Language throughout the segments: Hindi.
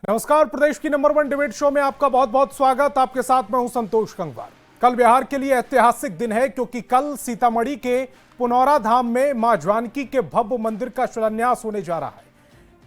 नमस्कार, प्रदेश की नंबर 1 डिबेट शो में आपका बहुत बहुत स्वागत। आपके साथ मैं हूं संतोष गंगवार। कल बिहार के लिए ऐतिहासिक दिन है क्योंकि कल सीतामढ़ी के पुनौरा धाम में मां जानकी के भव्य मंदिर का शिलान्यास होने जा रहा है।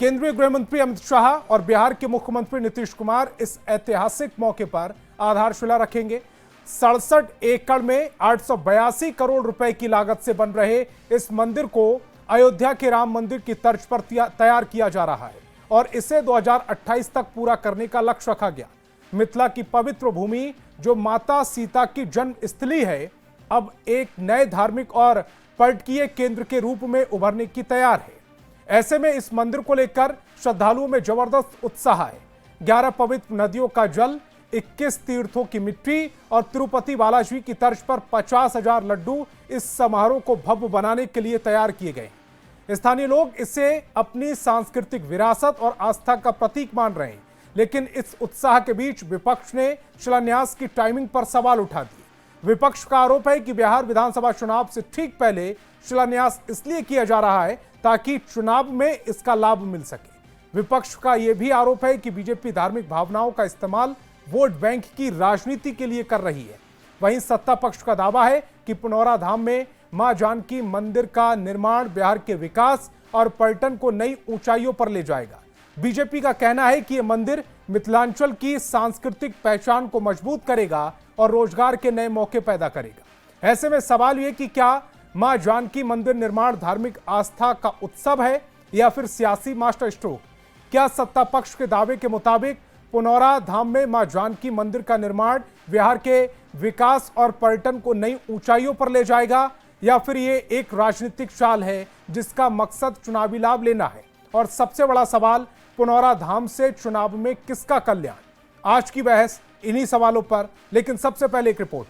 केंद्रीय गृह मंत्री अमित शाह और बिहार के मुख्यमंत्री नीतीश कुमार इस ऐतिहासिक मौके पर आधारशिला रखेंगे। 67 एकड़ में 882 करोड़ रुपए की लागत से बन रहे इस मंदिर को अयोध्या के राम मंदिर की तर्ज पर तैयार किया जा रहा है और इसे 2028 तक पूरा करने का लक्ष्य रखा गया। मिथिला की पवित्र भूमि जो माता सीता की जन्म स्थली है, अब एक नए धार्मिक और पर्यटकीय केंद्र के रूप में उभरने की तैयार है। ऐसे में इस मंदिर को लेकर श्रद्धालुओं में जबरदस्त उत्साह है। 11 पवित्र नदियों का जल, 21 तीर्थों की मिट्टी और तिरुपति बालाजी की तर्ज पर 50,000 लड्डू इस समारोह को भव्य बनाने के लिए तैयार किए गए। स्थानीय लोग इसे अपनी सांस्कृतिक विरासत और आस्था का प्रतीक मान रहे हैं, लेकिन इस उत्साह के बीच विपक्ष ने शिलान्यास की टाइमिंग पर सवाल उठा दिए। विपक्ष का आरोप है कि बिहार विधानसभा चुनाव से ठीक पहले शिलान्यास इसलिए किया जा रहा है ताकि चुनाव में इसका लाभ मिल सके। विपक्ष का यह भी आरोप है कि बीजेपी धार्मिक भावनाओं का इस्तेमाल वोट बैंक की राजनीति के लिए कर रही है। वहीं सत्ता पक्ष का दावा है कि पुनौरा धाम में मां जानकी मंदिर का निर्माण बिहार के विकास और पर्यटन को नई ऊंचाइयों पर ले जाएगा। बीजेपी का कहना है कि यह मंदिर मिथिलांचल की सांस्कृतिक पहचान को मजबूत करेगा और रोजगार के नए मौके पैदा करेगा। ऐसे में सवाल यह कि क्या मां जानकी मंदिर निर्माण धार्मिक आस्था का उत्सव है या फिर सियासी मास्टर स्ट्रोक? क्या सत्ता पक्ष के दावे के मुताबिक पुनौरा धाम में मां जानकी मंदिर का निर्माण बिहार के विकास और पर्यटन को नई ऊंचाइयों पर ले जाएगा, या फिर ये एक राजनीतिक चाल है जिसका मकसद चुनावी लाभ लेना है? और सबसे बड़ा सवाल, पुनौरा धाम से चुनाव में किसका कल्याण? आज की बहस इन्हीं सवालों पर, लेकिन सबसे पहले एक रिपोर्ट।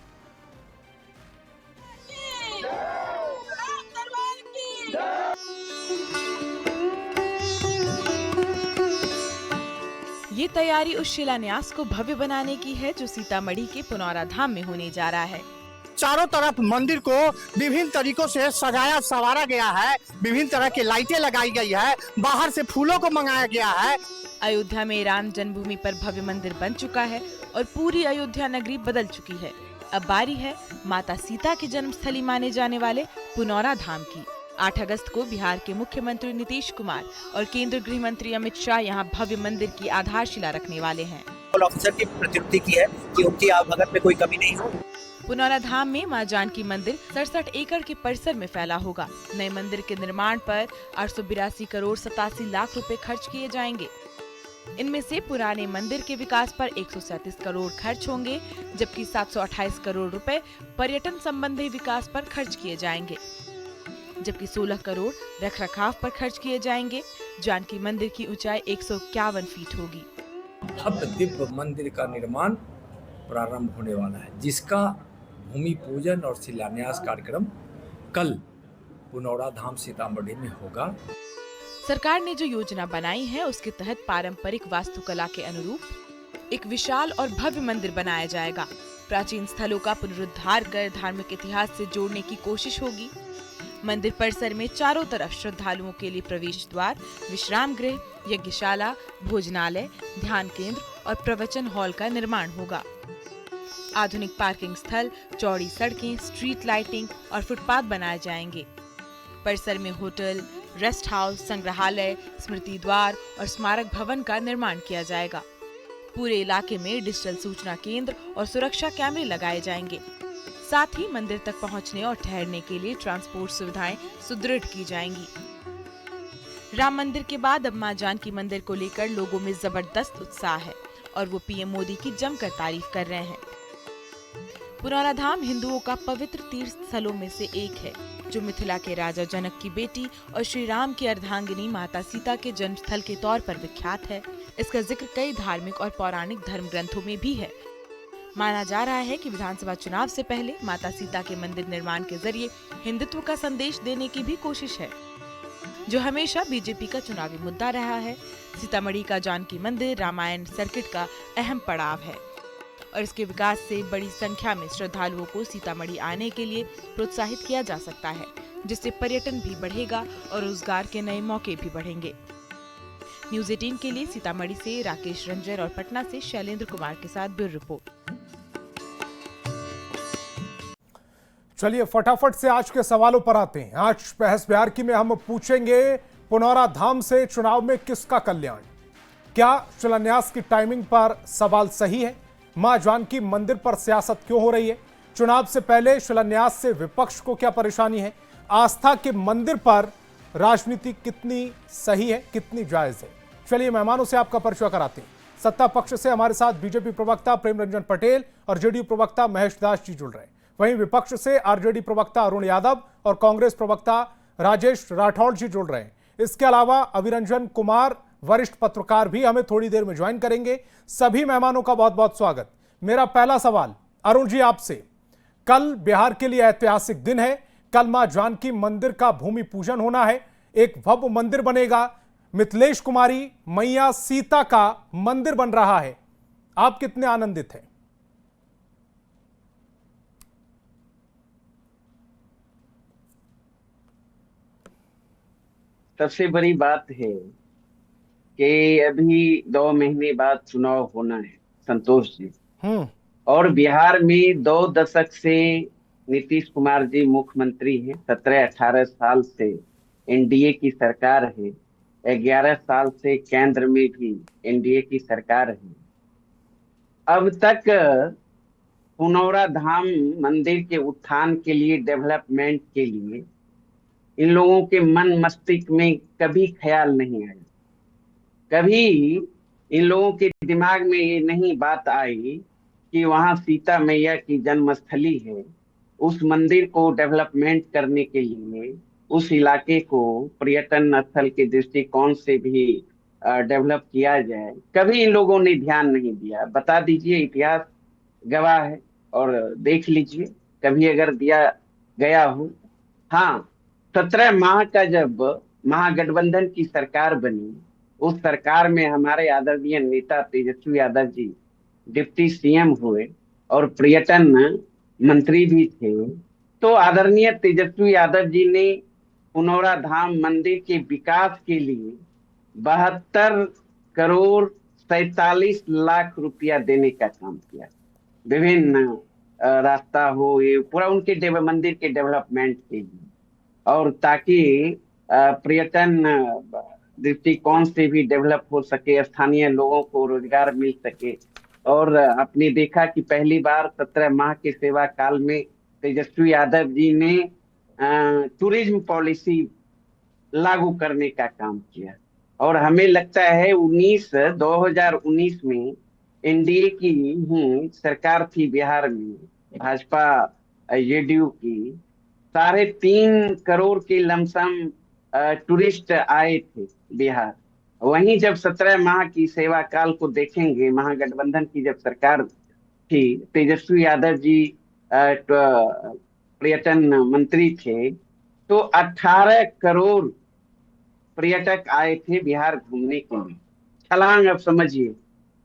ये तैयारी उस शिलान्यास को भव्य बनाने की है जो सीतामढ़ी के पुनौरा धाम में होने जा रहा है। चारों तरफ मंदिर को विभिन्न तरीकों से सजाया संवारा गया है, विभिन्न तरह की लाइटें लगाई गई है, बाहर से फूलों को मंगाया गया है। अयोध्या में राम जन्मभूमि पर भव्य मंदिर बन चुका है और पूरी अयोध्या नगरी बदल चुकी है। अब बारी है माता सीता की जन्मस्थली माने जाने वाले पुनौरा धाम की। 8 अगस्त को बिहार के मुख्यमंत्री नीतीश कुमार और केंद्रीय गृह मंत्री अमित शाह यहाँ भव्य मंदिर की आधारशिला रखने वाले हैं। ऑफिसर की प्रतिनियुक्ति की है कि उनकी आवभगत में कोई कमी नहीं हो। पुनौरा धाम में मां जानकी मंदिर 67 एकड़ के परिसर में फैला होगा। नए मंदिर के निर्माण पर 882 करोड़ 87 लाख रुपए खर्च किए जाएंगे। इनमें से पुराने मंदिर के विकास पर 137 करोड़ खर्च होंगे, जबकि 728 करोड़ रुपए पर्यटन संबंधी विकास पर खर्च किए जाएंगे, जबकि 16 करोड़ रखरखाव पर खर्च किए जाएंगे। जानकी मंदिर की ऊंचाई 151 फीट होगी। भव्य दिव्य मंदिर का निर्माण प्रारंभ होने वाला है, जिसका भूमि पूजन और शिलान्यास कार्यक्रम कल पुनौरा धाम सीतामढ़ी में होगा। सरकार ने जो योजना बनाई है उसके तहत पारंपरिक वास्तुकला के अनुरूप एक विशाल और भव्य मंदिर बनाया जाएगा। प्राचीन स्थलों का पुनरुद्धार कर धार्मिक इतिहास से जोड़ने की कोशिश होगी। मंदिर परिसर में चारों तरफ श्रद्धालुओं के लिए प्रवेश द्वार, विश्राम गृह, यज्ञशाला, भोजनालय, ध्यान केंद्र और प्रवचन हॉल का निर्माण होगा। आधुनिक पार्किंग स्थल, चौड़ी सड़कें, स्ट्रीट लाइटिंग और फुटपाथ बनाए जाएंगे। परिसर में होटल, रेस्ट हाउस, संग्रहालय, स्मृति द्वार और स्मारक भवन का निर्माण किया जाएगा। पूरे इलाके में डिजिटल सूचना केंद्र और सुरक्षा कैमरे लगाए जाएंगे। साथ ही मंदिर तक पहुंचने और ठहरने के लिए ट्रांसपोर्ट सुविधाएं सुदृढ़ की जाएंगी। राम मंदिर के बाद अब मां जानकी मंदिर को लेकर लोगों में जबरदस्त उत्साह है और वो पीएम मोदी की जमकर तारीफ कर रहे हैं। पुनौरा धाम हिंदुओं का पवित्र तीर्थ स्थलों में से एक है, जो मिथिला के राजा जनक की बेटी और श्री राम की अर्धांगिनी माता सीता के जन्मस्थल के तौर पर विख्यात है। इसका जिक्र कई धार्मिक और पौराणिक धर्म ग्रंथों में भी है। माना जा रहा है कि विधानसभा चुनाव से पहले माता सीता के मंदिर निर्माण के जरिए हिंदुत्व का संदेश देने की भी कोशिश है, जो हमेशा बीजेपी का चुनावी मुद्दा रहा है। सीतामढ़ी का जानकी मंदिर रामायण सर्किट का अहम पड़ाव है और इसके विकास से बड़ी संख्या में श्रद्धालुओं को सीतामढ़ी आने के लिए प्रोत्साहित किया जा सकता है, जिससे पर्यटन भी बढ़ेगा और रोजगार के नए मौके भी बढ़ेंगे। न्यूज 18 के लिए सीतामढ़ी से राकेश रंजन और पटना से शैलेंद्र कुमार के साथ ब्यूरो रिपोर्ट। चलिए फटाफट से आज के सवालों पर आते हैं। आज बहस बिहार की में हम पूछेंगे पुनौरा धाम से चुनाव में किसका कल्याण। क्या शिलान्यास की टाइमिंग पर सवाल सही है? मां जानकी मंदिर पर सियासत क्यों हो रही है? चुनाव से पहले शिलान्यास से विपक्ष को क्या परेशानी है? आस्था के मंदिर पर राजनीति कितनी सही है, कितनी जायज है? चलिए मेहमानों से आपका परिचय कराते हैं। सत्ता पक्ष से हमारे साथ बीजेपी प्रवक्ता प्रेम रंजन पटेल और जेडीयू प्रवक्ता महेश दास जी जुड़ रहे हैं। वहीं विपक्ष से आरजेडी प्रवक्ता अरुण यादव और कांग्रेस प्रवक्ता राजेश राठौड़ जी जुड़ रहे हैं। इसके अलावा अभिरंजन कुमार वरिष्ठ पत्रकार भी हमें थोड़ी देर में ज्वाइन करेंगे। सभी मेहमानों का बहुत बहुत स्वागत। मेरा पहला सवाल अरुण जी आपसे, कल बिहार के लिए ऐतिहासिक दिन है। कल मां जानकी मंदिर का भूमि पूजन होना है, एक भव्य मंदिर बनेगा। मिथिलेश कुमारी मैया सीता का मंदिर बन रहा है। आप कितने आनंदित हैं? सबसे बड़ी बात है कि अभी 2 महीने बाद चुनाव होना है संतोष जी, और बिहार में 2 दशक से नीतीश कुमार जी मुख्यमंत्री हैं। 17-18 साल से एनडीए की सरकार है, 11 साल से केंद्र में भी एनडीए की सरकार है। अब तक पुनौरा धाम मंदिर के उत्थान के लिए, डेवलपमेंट के लिए इन लोगों के मन मस्तिष्क में कभी ख्याल नहीं आया। कभी इन लोगों के दिमाग में ये नहीं बात आई कि वहां सीता मैया की जन्मस्थली है, उस मंदिर को डेवलपमेंट करने के लिए, उस इलाके को पर्यटन स्थल के दृष्टिकोण से भी डेवलप किया जाए। कभी इन लोगों ने ध्यान नहीं दिया। बता दीजिए, इतिहास गवाह है और देख लीजिए कभी अगर दिया गया हो। हाँ, 17 माह का जब महागठबंधन की सरकार बनी, उस सरकार में हमारे आदरणीय नेता तेजस्वी यादव जी डिप्टी सीएम हुए और पर्यटन मंत्री भी थे। तो आदरणीय तेजस्वी यादव जी ने पुनौरा धाम मंदिर के विकास के लिए 72 करोड़ 47 लाख रुपया देने का काम किया। विभिन्न रास्ता हो, ये पूरा उनके मंदिर के डेवलपमेंट के लिए, और ताकि पर्यटन दृष्टिकोण से भी डेवलप हो सके, स्थानीय लोगों को रोजगार मिल सके। और आपने देखा कि पहली बार 17 माह के सेवा काल में तेजस्वी यादव जी ने टूरिज्म पॉलिसी लागू करने का काम किया। और हमें लगता है 2019 में एनडीए की ही सरकार थी बिहार में, भाजपा जेडीयू की। 3.5 करोड़ के लमसम टूरिस्ट आए थे बिहार। वहीं जब 17 माह की सेवा काल को देखेंगे, महागठबंधन की जब सरकार थी, तेजस्वी यादव जी पर्यटन मंत्री थे, तो 18 करोड़ पर्यटक आए थे बिहार घूमने के लिए। छलांग अब समझिए।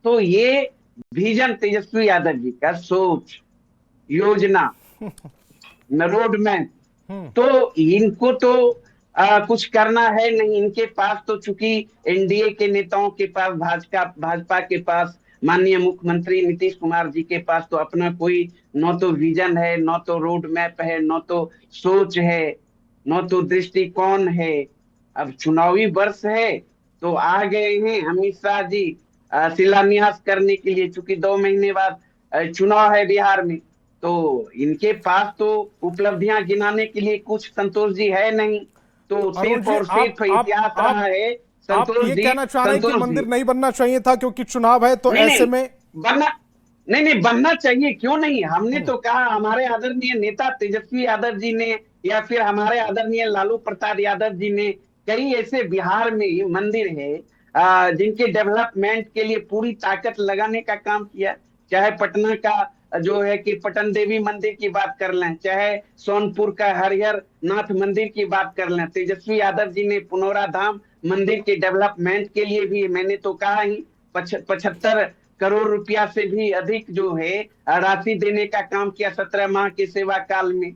तो ये विजन तेजस्वी यादव जी का, सोच, योजना, रोड मैप, तो इनको तो कुछ करना है नहीं। इनके पास तो चूंकि एनडीए के नेताओं के पास, भाजपा के पास, माननीय मुख्यमंत्री नीतीश कुमार जी के पास तो अपना कोई न तो विजन है, न तो रोड मैप है, न तो सोच है, न तो दृष्टिकोण है। अब चुनावी वर्ष है तो आ गए हैं अमित शाह जी शिलान्यास करने के लिए, चूंकि 2 महीने बाद चुनाव है बिहार में। तो इनके पास तो उपलब्धियां गिनाने के लिए कुछ संतोष जी है नहीं। तो सिर्फ और सिर्फ इतिहास रहा है। आप ये कहना चाह रहे हैं कि मंदिर नहीं बनना चाहिए था क्योंकि चुनाव है, तो ऐसे में बनना चाहिए, क्यों नहीं। हमने तो कहा, हमारे आदरणीय नेता तेजस्वी यादव जी ने या फिर हमारे आदरणीय लालू प्रसाद यादव जी ने कई ऐसे बिहार में मंदिर है जिनके डेवलपमेंट के लिए पूरी ताकत लगाने का काम किया। चाहे पटना का जो है कि पटन देवी मंदिर की बात कर लें, चाहे सोनपुर का हरिहर नाथ मंदिर की बात कर लें, तेजस्वी यादव जी ने पुनौरा धाम मंदिर के डेवलपमेंट के लिए भी, मैंने तो कहा ही, 75 करोड़ रुपया से भी अधिक जो है राशि देने का काम किया 17 माह के सेवा काल में।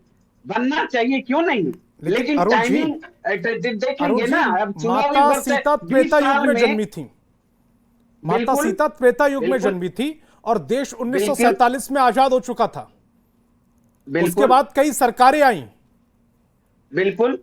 बनना चाहिए, क्यों नहीं। लेकिन अरुण जी, टाइमिंग देखेंगे अरुण जी, ना, अब चुनावी माता वर्ष सीता 20 त्रेता साल युग में जन्मी थी। माता बिल्कुल, सीता त्रेता युग में बिल्कुल, जन्मी थी और देश 1947 में आजाद हो चुका था। उसके बिल्कुल, बाद कई सरकारें आई। बिल्कुल।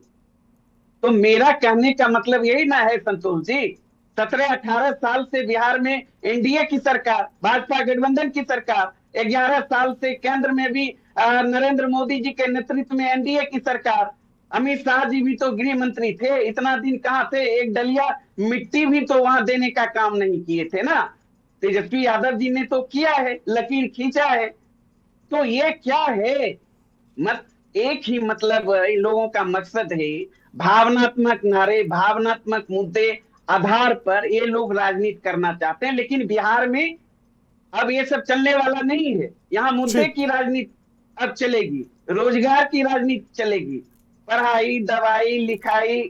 तो मेरा कहने का मतलब यही ना है संतोष जी, 17-18 साल से बिहार में एनडीए की सरकार, भाजपा गठबंधन की सरकार, 11 साल से केंद्र में भी नरेंद्र मोदी जी के नेतृत्व में एनडीए की सरकार, अमित शाह जी भी तो गृह मंत्री थे, इतना दिन कहां थे, एक डलिया मिट्टी भी तो वहां देने का काम नहीं किए थे ना। तेजस्वी यादव जी ने तो किया है, लकीर खींचा है। तो ये क्या है, मत एक ही मतलब इन लोगों का मकसद है, भावनात्मक नारे, भावनात्मक मुद्दे आधार पर ये लोग राजनीति करना चाहते हैं। लेकिन बिहार में अब ये सब चलने वाला नहीं है। यहाँ मुद्दे ठीक। की राजनीति अब चलेगी, रोजगार की राजनीति चलेगी, पढ़ाई, दवाई, लिखाई,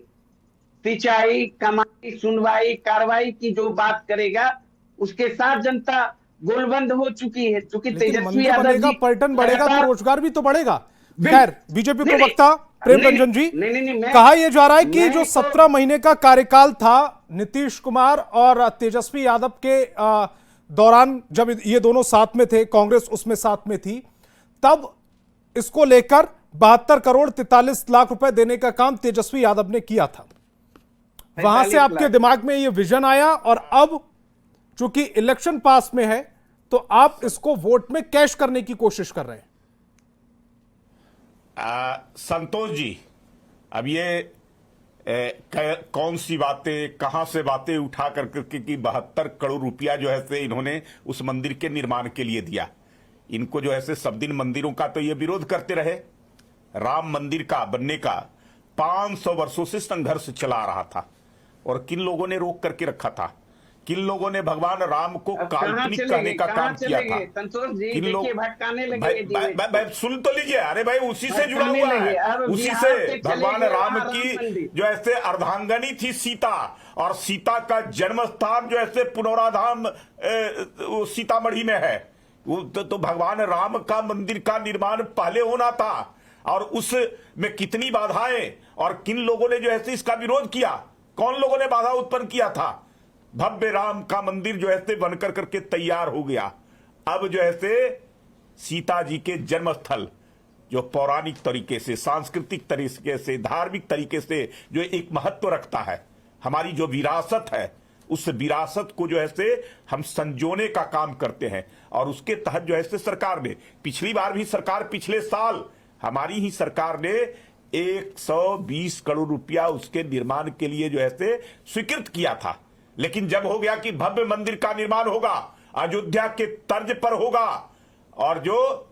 सिंचाई, कमाई, सुनवाई, कार्रवाई की जो बात करेगा, उसके साथ जनता गोलबंद हो चुकी है। चूंकि लेकिन तेजस्वी मंदिर यादव बनेगा, जी पर्यटन बढ़ेगा तो लगातार- रोजगार भी तो बढ़ेगा। बिल- खैर, बीजेपी नहीं, प्रवक्ता प्रेम नहीं, रंजन जी, नहीं, कहा यह जा रहा है कि मैं जो तो- 17 महीने का कार्यकाल था नीतीश कुमार और तेजस्वी यादव के दौरान, जब ये दोनों साथ में थे, कांग्रेस उसमें साथ में थी, तब इसको लेकर 72 करोड़ 43 लाख रुपए देने का काम तेजस्वी यादव ने किया था। वहां से 45 आपके लाख। दिमाग में ये विजन आया और अब चूंकि इलेक्शन पास में है तो आप इसको वोट में कैश करने की कोशिश कर रहे हैं। संतोष जी, अब ये कौन सी बातें, कहां से बातें उठा करके कि 72 करोड़ रुपया जो है से इन्होंने उस मंदिर के निर्माण के लिए दिया। इनको जो है से सब दिन मंदिरों का तो ये विरोध करते रहे। राम मंदिर का बनने का 500 वर्षों से संघर्ष चला रहा था और किन लोगों ने रोक करके रखा था, किन लोगों ने भगवान राम को अब कहाँ काल्पनिक चलेंगे, कहने का कहाँ काम किया था। चलेंगे? संतोष जी, किन लोग देखिए, भटकाने लगे भाई, ये भाई, भाई, भाई, सुन तो लीजिए। अरे भाई, उसी से जुड़ा भटकाने हुआ लगे। है, अब उसी बिहार से से भगवान चले गए राम वहाँ की राम मंदिर। जो ऐसे अर्धांगनी थी सीता, और सीता का जन्म स्थान जो ऐसे पुनौरा धाम सीतामढ़ी में है। वो तो भगवान राम का मंदिर का निर्माण पहले होना था और उसमें कितनी बाधाएं और किन लोगों ने जो है इसका विरोध किया, कौन लोगों ने बाधा उत्पन्न किया था। भव्य राम का मंदिर जो है बनकर करके तैयार हो गया। अब जो है सीता जी के जन्म स्थल जो पौराणिक तरीके से, सांस्कृतिक तरीके से, धार्मिक तरीके से जो एक महत्व रखता है, हमारी जो विरासत है, उस विरासत को जो है हम संजोने का काम करते हैं। और उसके तहत जो है सरकार ने, पिछली बार भी सरकार, पिछले साल हमारी ही सरकार ने 120 करोड़ रुपया उसके निर्माण के लिए जो है स्वीकृत किया था। लेकिन जब हो गया कि भव्य मंदिर का निर्माण होगा, अयोध्या के तर्ज पर होगा, और जो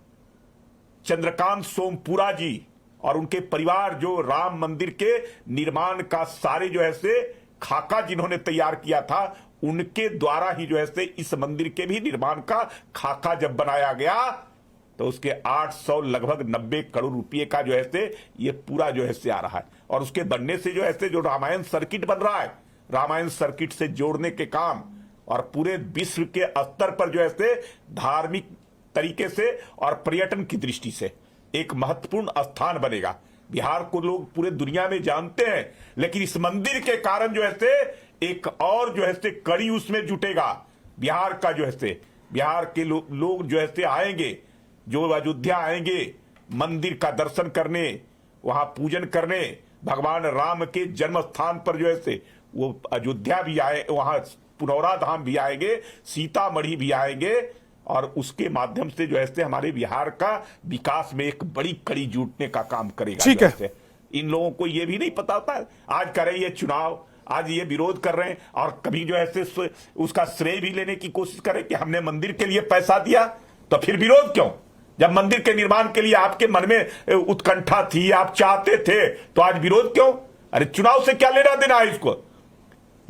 चंद्रकांत सोमपुरा जी और उनके परिवार जो राम मंदिर के निर्माण का सारे जो है खाका जिन्होंने तैयार किया था, उनके द्वारा ही जो है इस मंदिर के भी निर्माण का खाका जब बनाया गया तो उसके 800 लगभग 90 करोड़ रुपए का जो है ये पूरा जो है आ रहा है। और उसके बनने से जो है जो रामायण सर्किट बन रहा है, रामायण सर्किट से जोड़ने के काम, और पूरे विश्व के स्तर पर जो है धार्मिक तरीके से और पर्यटन की दृष्टि से एक महत्वपूर्ण स्थान बनेगा। बिहार को लोग पूरे दुनिया में जानते हैं, लेकिन इस मंदिर के कारण जो है एक और जो है कड़ी उसमें जुटेगा। बिहार का जो है बिहार के लोग जो है आएंगे, जो अयोध्या आएंगे मंदिर का दर्शन करने, वहां पूजन करने, भगवान राम के जन्म स्थान पर जो है वो अयोध्या भी आए, वहां पुनौरा धाम भी आएंगे, सीतामढ़ी भी आएंगे, और उसके माध्यम से जो है हमारे बिहार का विकास में एक बड़ी कड़ी जुटने का काम करेगा। ठीक है। इन लोगों को ये भी नहीं पता होता है, आज कर रहे ये चुनाव, आज ये विरोध कर रहे हैं, और कभी जो है उसका श्रेय भी लेने की कोशिश करें कि हमने मंदिर के लिए पैसा दिया, तो फिर विरोध क्यों? जब मंदिर के निर्माण के लिए आपके मन में उत्कंठा थी, आप चाहते थे, तो आज विरोध क्यों? अरे चुनाव से क्या लेना देना है इसको?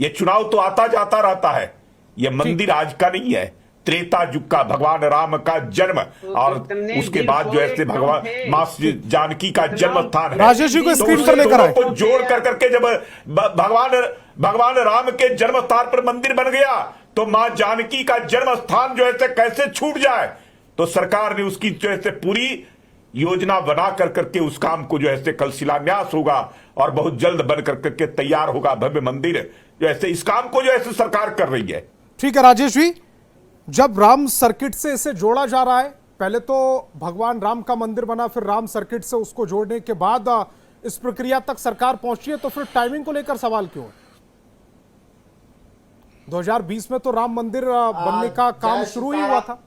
ये चुनाव तो आता जाता रहता है। ये मंदिर आज का नहीं है, त्रेता युग का भगवान राम का जन्म, और उसके बाद जो है भगवान मां जानकी का जन्म स्थान है। राजेश जी को स्क्रीन पर लेकर आए। को जोड़ कर करके जब भगवान राम के जन्म स्थान पर मंदिर बन गया, तो मां जानकी का जन्म स्थान जो है कैसे छूट जाए? तो सरकार ने उसकी जो है पूरी योजना बना कर करके उस काम को जो है कल शिलान्यास होगा और बहुत जल्द बन कर करके तैयार होगा भव्य मंदिर। जो ऐसे इस काम को जो है सरकार कर रही है। ठीक है राजेश जी, जब राम सर्किट से इसे जोड़ा जा रहा है, पहले तो भगवान राम का मंदिर बना, फिर राम सर्किट से उसको जोड़ने के बाद इस प्रक्रिया तक सरकार पहुंची है, तो फिर टाइमिंग को लेकर सवाल क्यों है? 2020 में तो राम मंदिर बनने का काम शुरू ही हुआ था।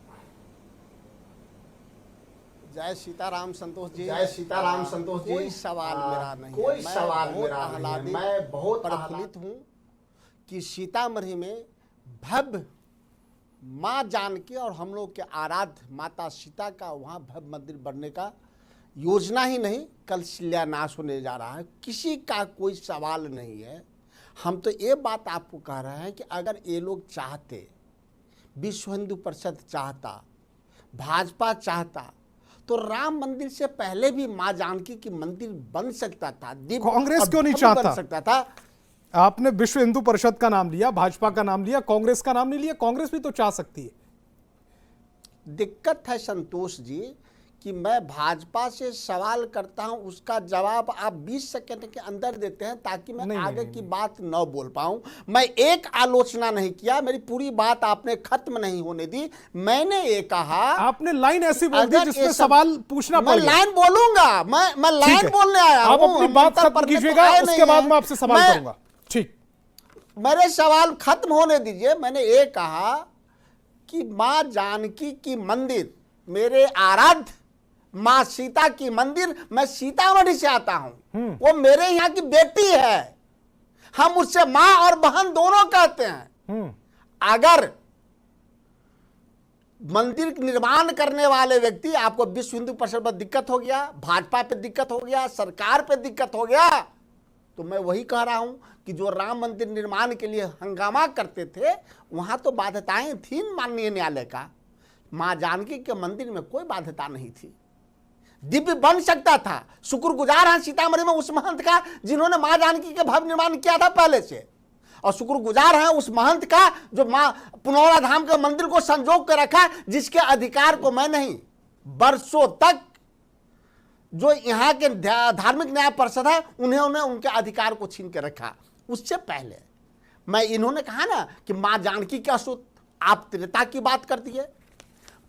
जय सीताराम संतोष जी। जय सीताराम संतोष जी। कोई सवाल मेरा नहीं है। कोई सवाल मेरा नहीं है। मैं बहुत प्रफुल्लित हूँ कि सीतामढ़ी में भव्य माँ जानकी और हम लोग के आराध्य माता सीता का वहाँ भव्य मंदिर बनने का योजना ही नहीं, कल शिलान्यास होने जा रहा है। किसी का कोई सवाल नहीं है। हम तो ये बात आपको कह रहे हैं कि अगर ये लोग चाहते, विश्व हिंदू परिषद चाहता, भाजपा चाहता, तो राम मंदिर से पहले भी माँ जानकी की मंदिर बन सकता था। कांग्रेस क्यों नहीं चाहता? बन सकता था। आपने विश्व हिंदू परिषद का नाम लिया, भाजपा का नाम लिया, कांग्रेस का नाम नहीं लिया। कांग्रेस भी तो चाह सकती है। दिक्कत है संतोष जी कि मैं भाजपा से सवाल करता हूं, उसका जवाब आप 20 सेकंड के अंदर देते हैं ताकि मैं आगे की बात न बोल पाऊं। मैं एक आलोचना नहीं किया, मेरी पूरी बात आपने खत्म नहीं होने दी। मैंने ये कहा, आपने लाइन ऐसी बोल दी जिसमें सवाल पूछना पड़ मैं गया। लाइन बोलूंगा, मैं लाइन बोलने आया आप हूं। अपनी बात खत्म कीजिएगा, उसके बाद मैं आपसे सवाल करूंगा। ठीक, मेरे सवाल खत्म होने दीजिए। मैंने ये कहा कि माँ जानकी की मंदिर, मेरे आराध्य माँ सीता की मंदिर, मैं सीतामढ़ी से आता हूं, वो मेरे यहाँ की बेटी है। हम उससे माँ और बहन दोनों कहते हैं। अगर मंदिर निर्माण करने वाले व्यक्ति, आपको विश्व हिंदू परिषद पर दिक्कत हो गया, भाजपा पे दिक्कत हो गया, सरकार पे दिक्कत हो गया, तो मैं वही कह रहा हूं कि जो राम मंदिर निर्माण के लिए हंगामा करते थे, वहां तो बाध्यताएं थी माननीय न्यायालय का। मां जानकी के मंदिर में कोई बाध्यता नहीं थी, दिव्य बन सकता था। शुक्रगुजार हैं सीतामढ़ी में उस महंत का जिन्होंने मां जानकी के भव्य निर्माण किया था पहले से, और शुक्रगुजार हैं उस महंत का जो मां पुनौरा धाम के मंदिर को संजोग कर रखा, जिसके अधिकार को मैं नहीं, वर्षों तक जो यहाँ के धार्मिक न्याय परिषद है उन्होंने उनके अधिकार को छीन के रखा। उससे पहले मैं, इन्होंने कहा ना कि मां जानकी का सुत, आप त्रेता की बात करती है।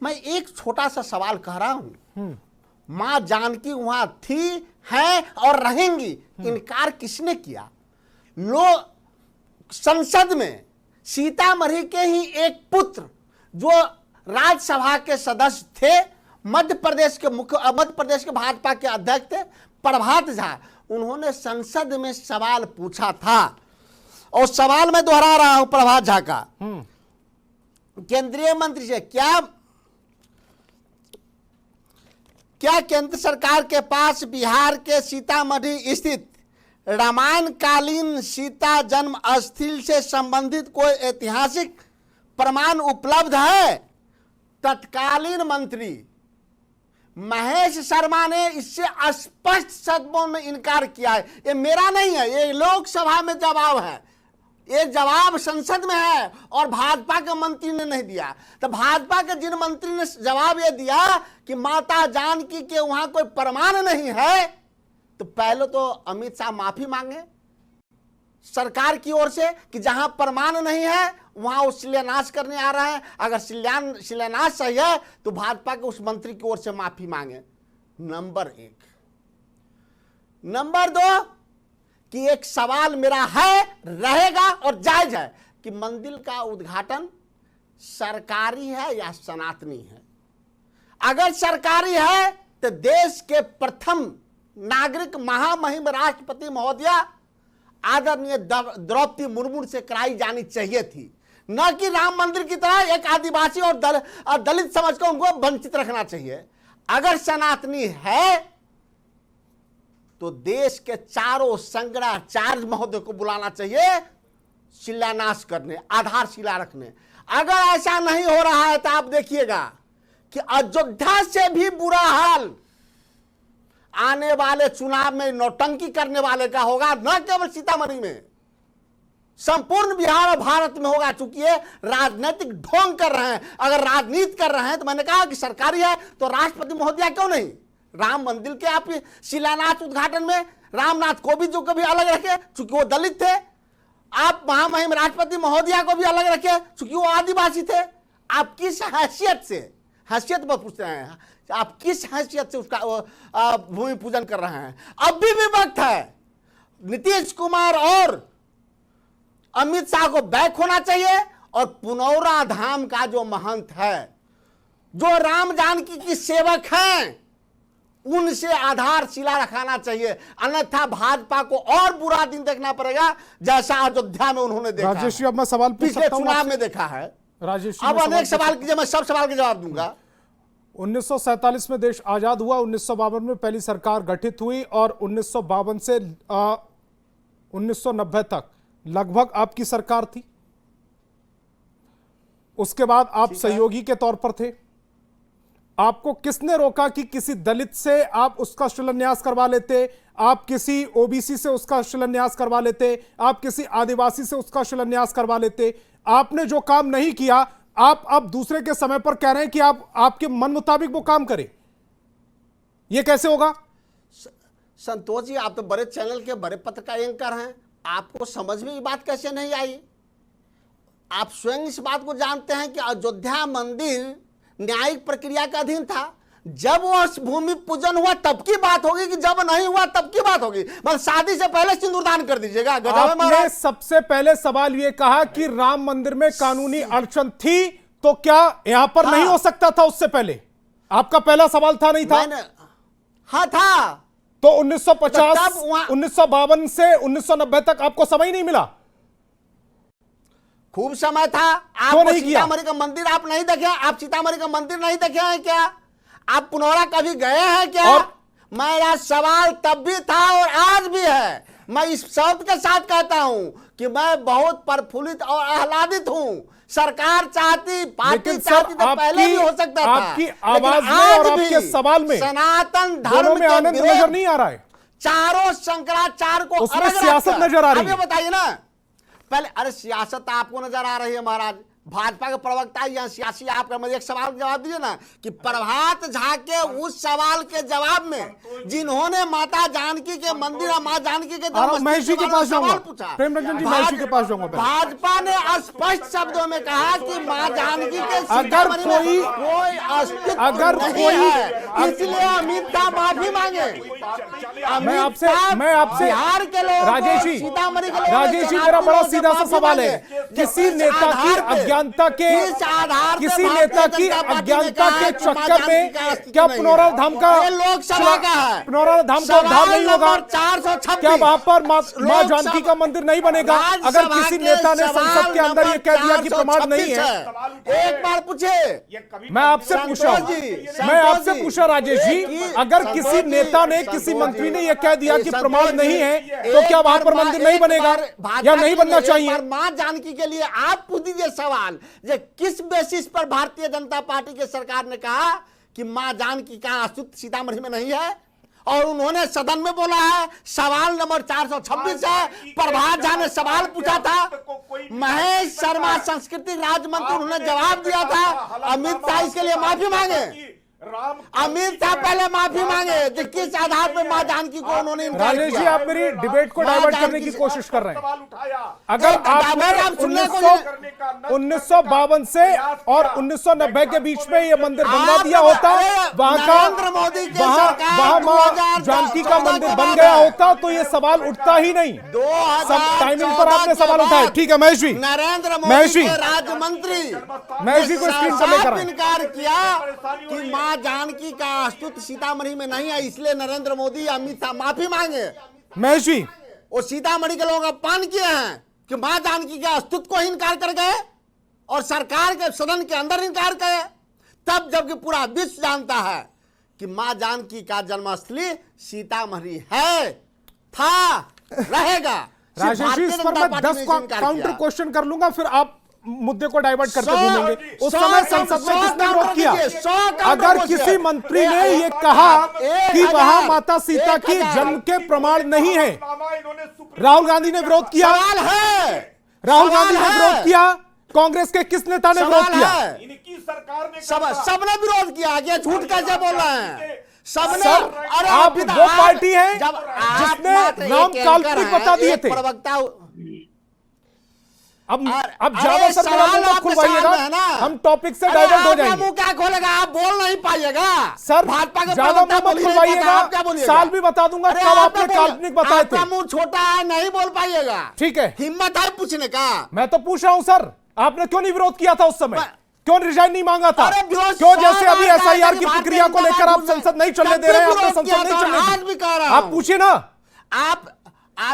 मैं एक छोटा सा सवाल कह रहा हूं, मां जानकी वहां थी, है और रहेंगी, इनकार किसने किया? लोग संसद में सीतामढ़ी के ही एक पुत्र जो राज्यसभा के सदस्य थे, मध्य प्रदेश के भाजपा के अध्यक्ष थे प्रभात झा, उन्होंने संसद में सवाल पूछा था, और सवाल मैं दोहरा रहा हूं प्रभात झा का, केंद्रीय मंत्री से, क्या केंद्र सरकार के पास बिहार के सीतामढ़ी स्थित रामायण कालीन सीता जन्म स्थल से संबंधित कोई ऐतिहासिक प्रमाण उपलब्ध है? तत्कालीन मंत्री महेश शर्मा ने इससे स्पष्ट शब्दों में इनकार किया है। ये मेरा नहीं है, ये लोकसभा में जवाब है, ये जवाब संसद में है, और भाजपा के मंत्री ने नहीं दिया। तो भाजपा के जिन मंत्री ने जवाब ये दिया कि माता जानकी के वहां कोई प्रमाण नहीं है, तो पहले तो अमित शाह माफी मांगे सरकार की ओर से कि जहां प्रमाण नहीं है वहां वो शिलान्यास करने आ रहा है। अगर शिलान्यास सही है तो भाजपा के उस मंत्री की ओर से माफी मांगे। नंबर 1। नंबर 2 कि एक सवाल मेरा है, रहेगा और जायज है कि मंदिर का उद्घाटन सरकारी है या सनातनी है। अगर सरकारी है तो देश के प्रथम नागरिक महामहिम राष्ट्रपति महोदया आदरणीय द्रौपदी मुर्मू से कराई जानी चाहिए थी, न कि राम मंदिर की तरह एक आदिवासी और दलित समझकर उनको वंचित रखना चाहिए। अगर सनातनी है तो देश के चारों शंकराचार्य महोदय को बुलाना चाहिए शिलान्यास करने, आधारशिला रखने। अगर ऐसा नहीं हो रहा है तो आप देखिएगा कि अयोध्या से भी बुरा हाल आने वाले चुनाव में नौटंकी करने वाले का होगा, न केवल सीतामढ़ी में, संपूर्ण बिहार और भारत में होगा। चूंकि ये राजनीतिक ढोंग कर रहे हैं। अगर राजनीति कर रहे हैं तो मैंने कहा कि सरकारी है तो राष्ट्रपति महोदया क्यों नहीं, राम मंदिर के आप शिलान्यास उद्घाटन में रामनाथ कोविंद जी को भी अलग रखे चूंकि वो दलित थे। आप महामहिम राष्ट्रपति महोदया को भी अलग रखे चूंकि वो आदिवासी थे। आप किस हैसियत पर पूछ रहे हैं, आप किस हैसियत से उसका भूमि पूजन कर रहे हैं? अभी भी वक्त है, नीतीश कुमार और अमित शाह को बैक होना चाहिए और पुनौरा धाम का जो महंत है, जो राम जानकी की सेवक हैं, उनसे आधारशिला रखाना चाहिए, अन्यथा भाजपा को और बुरा दिन देखना पड़ेगा जैसा अयोध्या में उन्होंने देखा राजेश जी, है, अब मैं सवाल पूछ पिछले सकता हूं चुनाव आपसे? में देखा है। राजेश जी, अब मैं अनेक सवाल सवाल कीजिए, मैं सब सवाल के जवाब दूंगा। 1947 में देश आजाद हुआ, 1952 में पहली सरकार गठित हुई और 1952 से 1990 तक लगभग आपकी सरकार थी। उसके बाद आप सहयोगी के तौर पर थे। आपको किसने रोका कि किसी दलित से आप उसका शिलान्यास करवा लेते, आप किसी ओबीसी से उसका शिलान्यास करवा लेते, आप किसी आदिवासी से उसका शिलान्यास करवा लेते? आपने जो काम नहीं किया, आप अब दूसरे के समय पर कह रहे हैं कि आप आपके मन मुताबिक वो काम करें। यह कैसे होगा? संतोष जी, आप तो बड़े चैनल के बड़े पत्रकार एंकर हैं, आपको समझ में ये बात कैसे नहीं आई? आप स्वयं इस बात को जानते हैं कि अयोध्या मंदिर न्यायिक प्रक्रिया के अधीन था। जब वो भूमि पूजन हुआ तब की बात होगी कि जब नहीं हुआ तब की बात होगी? मतलब शादी से पहले सिंदूरदान कर दीजिएगा। आपने सबसे पहले सवाल ये कहा कि राम मंदिर में कानूनी अड़चन थी, तो क्या यहां पर नहीं हो सकता था उससे पहले? आपका पहला सवाल था, नहीं था? हाँ था। तो 1950 1952 से 1990 तक आपको समय नहीं मिला? खूब समय था। आप सीतामढ़ी का मंदिर आप नहीं देखे? आप सीतामढ़ी का मंदिर नहीं देखे हैं क्या? आप पुनौरा कभी गए हैं क्या? मेरा सवाल तब भी था और आज भी है। मैं इस शब्द के साथ कहता हूं कि मैं बहुत प्रफुल्लित और आह्लादित हूं। सरकार चाहती, पार्टी चाहती तो पहले भी हो सकता था। आपकी आवाज में और आपके सवाल में सनातन धर्म में आनंद नजर नहीं आ रहा है। चारों शंकराचार्य को उसमें सियासत नजर आ रही है। बताइए ना पहले। अरे सियासत आपको नजर आ रही है महाराज, भाजपा के प्रवक्ता या सियासी। आप मुझे एक सवाल का जवाब दीजिए ना कि प्रभात झा के उस सवाल के जवाब में जिन्होंने माता जानकी के मंदिर, मां जानकी के महेश जी के पास जाऊंगा, पूछा, प्रेम रंजन जी महेश जी के पास जाऊंगा। भाजपा ने स्पष्ट शब्दों में कहा कि मां जानकी के अगर कोई अस्तित्व अगर नहीं है, इसलिए अमित शाह माफी मांगे। मैं आपसे बिहार के लोग, राजेश जी, सीतामढ़ी के लोग, राजेश जी, मेरा बड़ा सीधा सा सवाल है, किसी नेता की अज्ञानता के चक्कर में क्या पुनौरा धाम का लोकसभा का है, पुनौरा धाम का उद्धार नहीं होगा? 426 क्या वहां पर मां जानकी का मंदिर नहीं बनेगा? अगर किसी नेता ने संसद के अंदर ये कह दिया कि प्रमाण नहीं है, एक बार पूछे, मैं आपसे पूछा राजेश जी, अगर किसी नेता ने, किसी मंत्री ने यह कह दिया कि प्रमाण नहीं है, तो क्या वहां पर मंदिर नहीं बनेगा या नहीं बनना चाहिए? मां जानकी के लिए आप पूछ दीजिए सवाल, ये किस बेसिस पर भारतीय जनता पार्टी की सरकार ने कहा कि मां जानकी का अस्तित्व सीतामढ़ी में नहीं है? और उन्होंने सदन में बोला है, सवाल नंबर 426 है। प्रभात झा ने सवाल पूछा था, महेश शर्मा संस्कृति राज्य मंत्री, उन्होंने जवाब दिया था। अमित शाह इसके लिए माफी मांगे। अमित शाह पहले माफी मांगे, किस आधार पर मां जानकी को उन्होंने इनकार किया? राजेश जी, आप मेरी डिबेट को डाइवर्ट करने की कोशिश कर रहे हैं। अगर आपने 1952 से और 1990 के बीच में ये मंदिर बनवा दिया होता, वहां मां जानकी का मंदिर बन गया होता, तो ये सवाल उठता ही नहीं। टाइमिंग पर आपने सवाल उठाया, ठीक है महेश जी। नरेंद्र मोदी राज्य मंत्री महेश जी को स्क्रीन पर लेकर इनकार किया कि मां जानकी का अस्तित्व सीतामढ़ी में नहीं है, इसलिए नरेंद्र मोदी, अमित शाह माफी मांगे। महेश जी, वो सीतामढ़ी के लोग अपमान किए हैं कि मां जानकी के अस्तित्व को इनकार कर गए और सरकार के सदन के अंदर इनकार करे, तब जबकि पूरा विश्व जानता है कि मां जानकी का जन्मस्थली सीतामढ़ी है, था, रहेगा। राजेश जी, इस पर मैं 10 काउंटर क्वेश्चन कर लूंगा, फिर आप मुद्दे को डाइवर्ट करके घूमेंगे। उस समय संसद में किसने विरोध किया? अगर किसी मंत्री ने यह कहा कि वहां माता सीता की जन्म के प्रमाण नहीं है, राहुल गांधी ने विरोध किया? राहुल गांधी ने विरोध किया? कांग्रेस के किस नेता ने विरोध किया? सबने विरोध किया। ये झूठ कैसे बोल रहे हैं? सबने सर, अरे आप अभी तो वो पार्टी है जब आप जिसने मात्र राम एक एंकर काल्पनिक हैं, बता दिए एक थे। प्रवक्ता अब अरे ज्यादा सर मेरा मुंह मत आपके खुलवाइएगा, सामने है ना। हम टॉपिक से अरे डाइवर्ट हो आपका जाएंगे। मुंह क्या खोलेगा, आप बोल नहीं पाइएगा सर भाजपा के ज्यादा प्रवक्ता मुंह मत बोल ही नहीं खुलवाइएगा, पाता, आप क्या बोलिएगा? साल भी बता दूंगा अरे कब आप आपने क्या बोल- काल्पनिक बताए थे। आपका मुंह छोटा है, नहीं बोल पाइएगा। ठीक है, हिम्मत है पूछने का। मैं तो पूछ रहा हूं सर, आपने क्यों नहीं विरोध किया था उस समय, क्यों रिजाइन नहीं मांगा था, अरे विरोध क्यों सारा जैसे अभी बात एसआईआर है की कि प्रक्रिया को भारतीय लेकर आप जनता संसद नहीं चलने पार्टी दे रहे हैं, ने आपने विरोध किया संसद नहीं था, चलने आज भी कह रहा दी। आप हूं। पूछिए ना, आप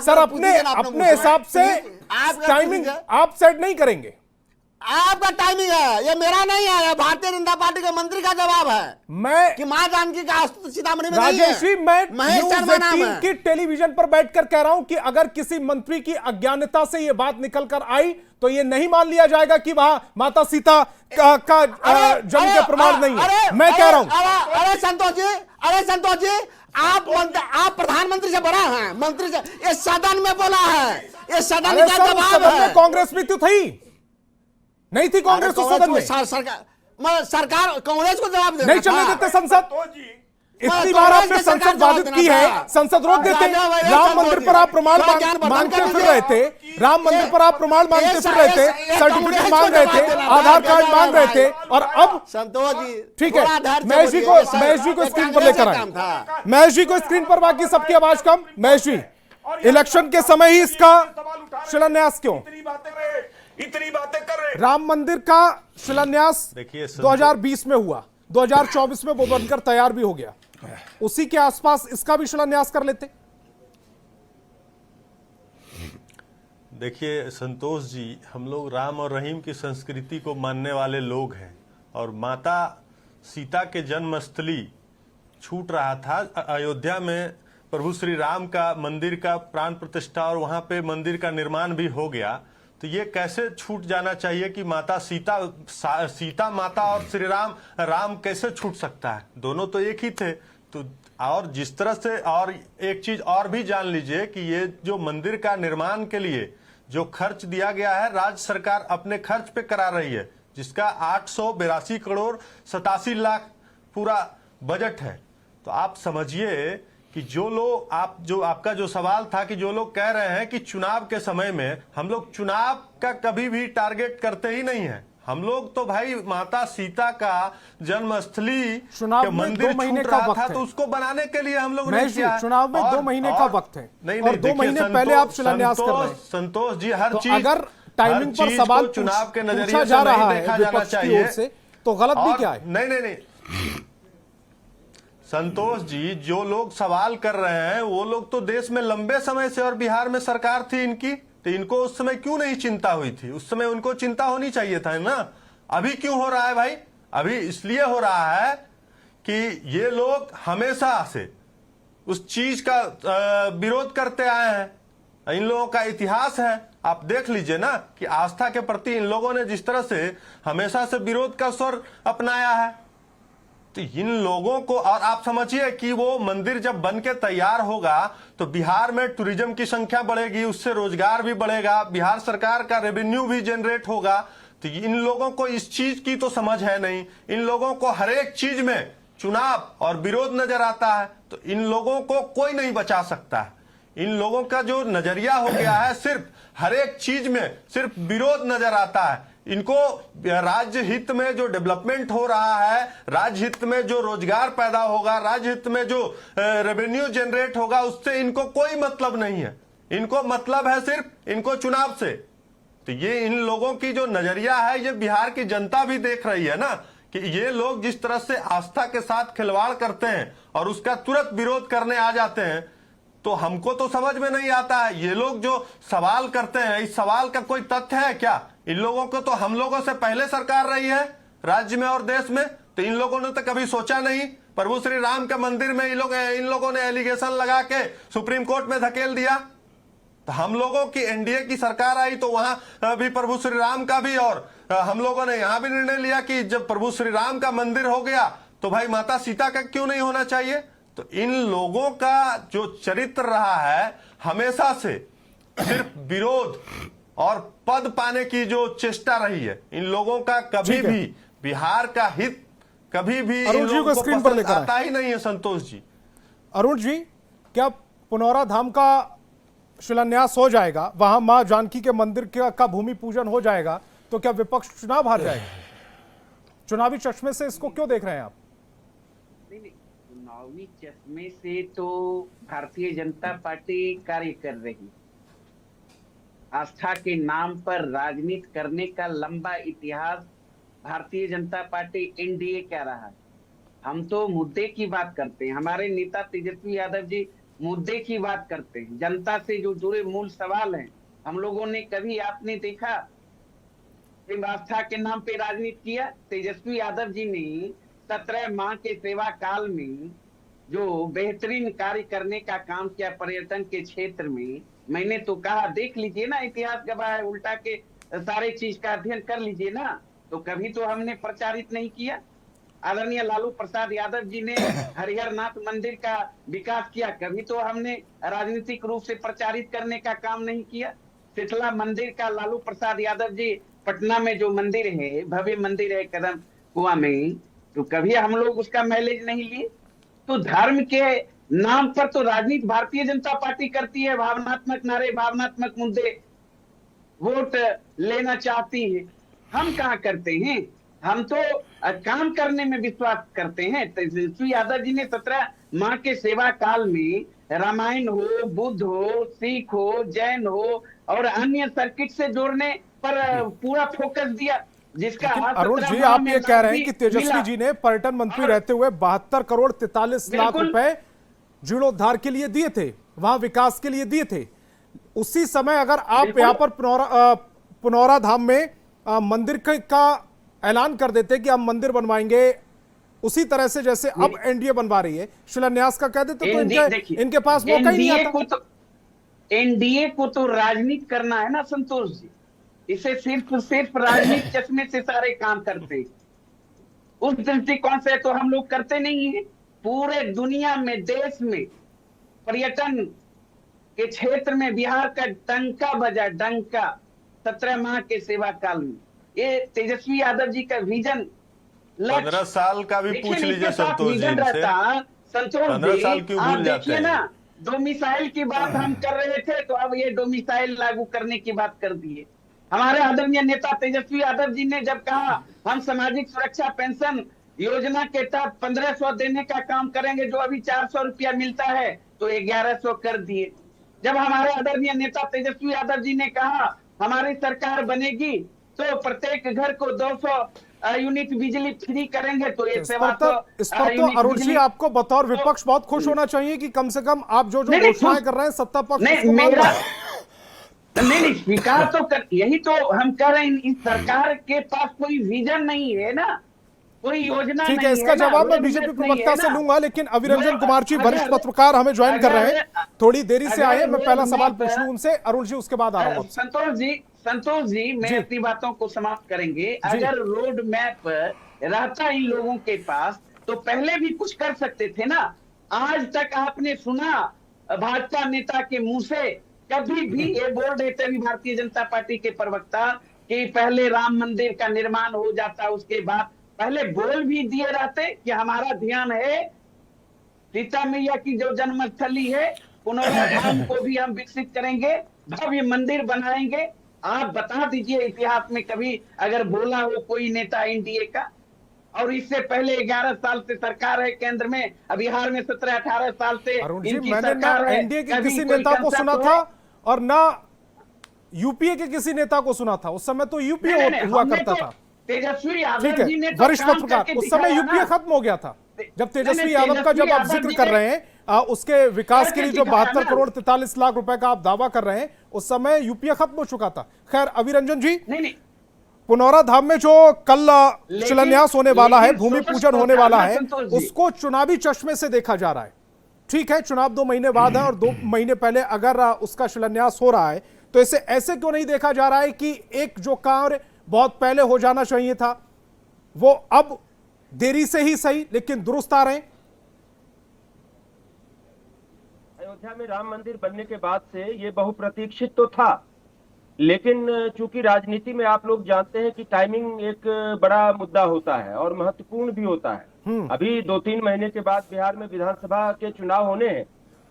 सर अपने हिसाब से आप टाइमिंग आप सेट नहीं करेंगे। आपका टाइमिंग है, ये मेरा नहीं है, ये भारतीय जनता पार्टी के मंत्री का जवाब है मैं कि मां जानकी का अस्तित्व सीतामढ़ी में नहीं है। राजेश जी, मैं महेश न्यूज़ शर्मा नाम 18 है। की टेलीविजन पर बैठकर कह रहा हूं कि अगर किसी मंत्री की अज्ञानता से यह बात निकल कर आई तो यह नहीं मान लिया जाएगा कि वहां माता सीता का जन्म के प्रमाण नहीं है। मैं कह रहा हूं, अरे संतोष जी, आप प्रधानमंत्री से बड़ा हैं, मंत्री से, ये सदन में बोला है, ये सदन अरे का सर, उस जवाब सदन है। में कांग्रेस भी तो थी, नहीं थी कांग्रेस उस सदन में, सरकार कांग्रेस को जवाब दे नहीं चलने देते संसद। इतनी बार आपने संसद बाधित की है, संसद रोक देते। राम मंदिर पर आप प्रमाण मांगते फिर रहे थे, राम मंदिर पर आप प्रमाण मांगते फिर रहे थे, सर्टिफिकेट मांग रहे थे, आधार कार्ड मांग रहे थे, और अब संतोष जी ठीक है, महेश जी को स्क्रीन पर लेकर आए, महेश जी को स्क्रीन पर, बाकी सबकी आवाज कम। महेश जी, इलेक्शन के समय ही इसका शिलान्यास क्यों? इतनी बातें कर रहे। राम मंदिर का शिलान्यास देखिए 2020 में हुआ, 2024 में वो बनकर तैयार भी हो गया, उसी के आसपास इसका भी शिलान्यास कर लेते। देखिए संतोष जी, हम लोग राम और रहीम की संस्कृति को मानने वाले लोग हैं, और माता सीता के जन्मस्थली छूट रहा था अयोध्या में, प्रभु श्री राम का मंदिर का प्राण प्रतिष्ठा और वहां पे मंदिर का निर्माण भी हो गया, तो ये कैसे छूट जाना चाहिए कि माता सीता माता और श्री राम कैसे छूट सकता है? दोनों तो एक ही थे। तो और जिस तरह से, और एक चीज और भी जान लीजिए कि ये जो मंदिर का निर्माण के लिए जो खर्च दिया गया है, राज्य सरकार अपने खर्च पे करा रही है, जिसका 882 करोड़ 87 लाख पूरा बजट है। तो आप समझिए कि जो लोग आपका जो सवाल था कि जो लोग कह रहे हैं कि चुनाव के समय में, हम लोग चुनाव का कभी भी टारगेट करते ही नहीं है। हम लोग तो भाई माता सीता का जन्मस्थली चुनाव के में मंदिर 2 महीने छूट का रहा वक्त था, है, तो उसको बनाने के लिए हम लोग ने महेश जी, किया। चुनाव में 2 महीने का वक्त है, और 2 महीने पहले आप शिलान्यास कर रहे हैं। संतोष जी, हर तो चीज, अगर टाइमिंग पर सवाल चुनाव के नजरिए पूछा से जा रहा नहीं है देखा जाना विपक्ष की चाहिए, ओर से, तो गलत भी क्या है? नहीं संतोष जी, जो लोग सवाल कर रहे हैं वो लोग तो देश में लंबे समय से, और बिहार में सरकार थी इनकी, तो इनको उस समय क्यों नहीं चिंता हुई थी? उस समय उनको चिंता होनी चाहिए था ना। अभी क्यों हो रहा है भाई? अभी इसलिए हो रहा है कि ये लोग हमेशा से उस चीज का विरोध करते आए हैं। इन लोगों का इतिहास है, आप देख लीजिए ना कि आस्था के प्रति इन लोगों ने जिस तरह से हमेशा से विरोध का स्वर अपनाया है, तो इन लोगों को, और आप समझिए कि वो मंदिर जब बन के तैयार होगा तो बिहार में टूरिज्म की संख्या बढ़ेगी, उससे रोजगार भी बढ़ेगा, बिहार सरकार का रेवेन्यू भी जनरेट होगा। तो इन लोगों को इस चीज की तो समझ है नहीं, इन लोगों को हर एक चीज में चुनाव और विरोध नजर आता है, तो इन लोगों को कोई नहीं बचा सकता है। इन लोगों का जो नजरिया हो गया है, सिर्फ हर एक चीज में सिर्फ विरोध नजर आता है। इनको राज्य हित में जो डेवलपमेंट हो रहा है, राज्य हित में जो रोजगार पैदा होगा, राज्य हित में जो रेवेन्यू जनरेट होगा, उससे इनको कोई मतलब नहीं है। इनको मतलब है सिर्फ इनको चुनाव से। तो ये इन लोगों की जो नजरिया है, ये बिहार की जनता भी देख रही है ना कि ये लोग जिस तरह से आस्था के साथ खिलवाड़ करते हैं और उसका तुरंत विरोध करने आ जाते हैं, तो हमको तो समझ में नहीं आता है। ये लोग जो सवाल करते हैं, इस सवाल का कोई तथ्य है क्या? इन लोगों को तो हम लोगों से पहले सरकार रही है राज्य में और देश में, तो इन लोगों ने तो कभी सोचा नहीं। प्रभु श्री राम के मंदिर में इन लोगों ने एलिगेशन लगा के सुप्रीम कोर्ट में धकेल दिया। तो हम लोगों की एनडीए की सरकार आई तो वहां भी प्रभु श्री राम का भी, और हम लोगों ने यहां भी निर्णय लिया कि जब प्रभु श्री राम का मंदिर हो गया तो भाई माता सीता का क्यों नहीं होना चाहिए? तो इन लोगों का जो चरित्र रहा है, हमेशा से सिर्फ विरोध और पद पाने की जो चेष्टा रही है, इन लोगों का कभी भी बिहार का हित कभी भी इन अरुण जी लोगों को को स्क्रीन पर पसंद लेकर आए। आता ही नहीं है संतोष जी। अरुण जी, क्या पुनौरा धाम का शिलान्यास हो जाएगा, वहां मां जानकी के मंदिर का भूमि पूजन हो जाएगा, तो क्या विपक्ष चुनाव हार जाएगा? चुनावी चश्मे से इसको क्यों देख रहे हैं आप? नहीं, चुनावी चश्मे से तो भारतीय जनता पार्टी कार्य कर रही। आस्था के नाम पर राजनीति करने का लंबा इतिहास भारतीय जनता पार्टी एनडीए कह रहा है। हम तो मुद्दे की बात करते हैं। हमारे नेता तेजस्वी यादव जी मुद्दे की बात करते हैं, जनता से जो जुड़े मूल सवाल हैं। हम लोगों ने कभी आपने देखा आस्था के नाम पे राजनीति किया? तेजस्वी यादव जी ने 17 माह के सेवा काल में जो बेहतरीन कार्य करने का काम किया पर्यटन के क्षेत्र में, मैंने तो कहा देख लीजिए ना, इतिहास गवाह है, उल्टा के सारे चीज का अध्ययन कर लीजिए ना। तो कभी तो हमने प्रचारित नहीं किया। आदरणीय लालू प्रसाद यादव जी ने हरिहर नाथ मंदिर का विकास किया, कभी तो हमने राजनीतिक रूप से प्रचारित करने का काम नहीं किया। शीतला मंदिर का लालू प्रसाद यादव जी पटना में जो मंदिर है, भव्य मंदिर है कदम कुआं में, तो कभी हम लोग उसका माइलेज नहीं लिए। तो धर्म के नाम पर तो राजनीति भारतीय जनता पार्टी करती है। भावनात्मक नारे, भावनात्मक मुद्दे वोट लेना चाहती है। हम कहाँ करते हैं? हम तो काम करने में विश्वास करते हैं। तेजस्वी यादव जी ने 17 माह के सेवा काल में रामायण हो, बुद्ध हो, सिख हो, जैन हो और अन्य सर्किट से जोड़ने पर पूरा फोकस दिया, जिसका अरुण जी, आप ये कह रहे हैं कि तेजस्वी जी ने पर्यटन मंत्री रहते हुए 72 करोड़ 43 लाख रुपए जीर्णोद्धार के लिए दिए थे, वहां विकास के लिए दिए थे। उसी समय अगर आप यहाँ पर पुनौरा धाम में मंदिर का ऐलान कर देते कि हम मंदिर बनवाएंगे उसी तरह से जैसे अब एनडीए बनवा रही है, शिलान्यास का कह देते तो इनके पास मौका ही नहीं आता। एनडीए को तो राजनीति करना है ना संतोष जी, इसे सिर्फ राजनीति चश्मे से सारे काम करते। उस दृष्टिकोण से तो हम लोग करते नहीं है। पूरे दुनिया में, देश में पर्यटन के क्षेत्र में बिहार का डंका बजा, डंका 17 माह के सेवा काल में। ये तेजस्वी यादव जी का विजन 15 साल का भी पूछ लीजिए संतोष जी से। संतोष 15 साल क्यों भूल जाते हैं ना, डोमिसाइल की बात हम कर रहे थे, तो अब ये डोमिसाइल लागू करने की बात कर दिए। हमारे आदरणीय नेता तेजस्वी यादव जी ने जब कहा हम सामाजिक सुरक्षा पेंशन योजना के तहत 1500 देने का काम करेंगे, जो अभी 400 रुपया मिलता है, तो 1100 कर दिए। जब हमारे आदरणीय नेता तेजस्वी यादव जी ने कहा हमारी सरकार बनेगी तो प्रत्येक घर को 200 यूनिट बिजली फ्री करेंगे, तो इस पर तो अरुण जी आपको बतौर विपक्ष बहुत खुश होना चाहिए कि कम से कम आप जो घोषणाएं कर रहे हैं सत्ता पक्ष नहीं स्वीकार तो कर, यही तो हम कह रहे हैं। इस सरकार के पास कोई विजन नहीं है ना, कोई योजना नहीं है। ठीक है, इसका जवाब मैं बीजेपी प्रवक्ता से लूंगा, लेकिन अविरंजन कुमार जी वरिष्ठ पत्रकार हमें ज्वाइन कर रहे हैं, थोड़ी देरी से आए। मैं पहला सवाल पूछ लूं उनसे, अरुण जी उसके बाद आ रहा हूं। संतोष जी मैं अपनी बातों को समाप्त करेंगे। अगर रोड मैप रहता इन लोगों के पास तो पहले भी कुछ कर सकते थे ना। आज तक आपने सुना भाजपा नेता के मुंह से कभी भी ये बोल रहे थे भारतीय जनता पार्टी के प्रवक्ता कि पहले राम मंदिर का निर्माण हो जाता, उसके बाद पहले बोल भी दिए रहते कि हमारा ध्यान है सीता मैया की जो जन्मस्थली है पुनौरा धाम को भी हम विकसित करेंगे, भव्य मंदिर बनाएंगे। आप बता दीजिए इतिहास में कभी अगर बोला हो कोई नेता एनडीए का। और इससे पहले 11 साल से सरकार है केंद्र में, बिहार में 17-18 साल से इनकी सरकार है। एनडीए के किसी नेता को सुना था और ना यूपीए के किसी नेता को सुना था। उस समय तो यूपीए हुआ करता था। तेजस्वी यादव जी ने वरिष्ठ पत्रकार, उस समय यूपीए खत्म हो गया था। जब तेजस्वी यादव का जब आप जिक्र कर रहे हैं उसके विकास के लिए जो 72 करोड़ 43 लाख रुपए का आप दावा कर रहे हैं, उस समय यूपीए खत्म हो चुका था। खैर अविरंजन जी, पुनौरा धाम में जो कल शिलान्यास होने वाला है, भूमि पूजन होने वाला है, उसको चुनावी चश्मे से देखा जा रहा है। ठीक है, चुनाव 2 महीने बाद है और 2 महीने पहले अगर उसका शिलान्यास हो रहा है तो इसे ऐसे क्यों नहीं देखा जा रहा है कि एक जो कार्य बहुत पहले हो जाना चाहिए था वो अब देरी से ही सही लेकिन दुरुस्त आ रहे हैं। अयोध्या में राम मंदिर बनने के बाद से ये बहुप्रतीक्षित तो था, लेकिन चूंकि राजनीति में आप लोग जानते हैं कि टाइमिंग एक बड़ा मुद्दा होता है और महत्वपूर्ण भी होता है। अभी 2-3 महीने के बाद बिहार में विधानसभा के चुनाव होने हैं,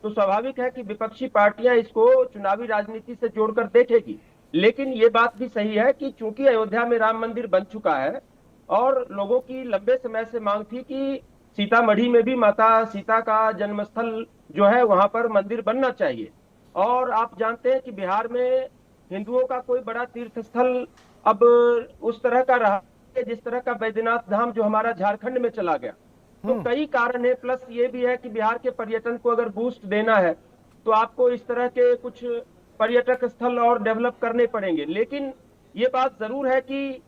तो स्वाभाविक है कि विपक्षी पार्टियां इसको चुनावी राजनीति से जोड़कर देखेगी। लेकिन ये बात भी सही है कि चूंकि अयोध्या में राम मंदिर बन चुका है और लोगों की लंबे समय से मांग थी कि सीतामढ़ी में भी माता सीता का जन्मस्थल जो है वहां पर मंदिर बनना चाहिए। और आप जानते हैं कि बिहार में हिंदुओं का कोई बड़ा तीर्थ स्थल अब उस तरह का रहा है जिस तरह का बैद्यनाथ धाम जो हमारा झारखंड में चला गया। तो कई कारण है, प्लस ये भी है कि बिहार के पर्यटन को अगर बूस्ट देना है तो आपको इस तरह के कुछ पर्यटक स्थल और डेवलप करने पड़ेंगे। लेकिन ये बात जरूर है कि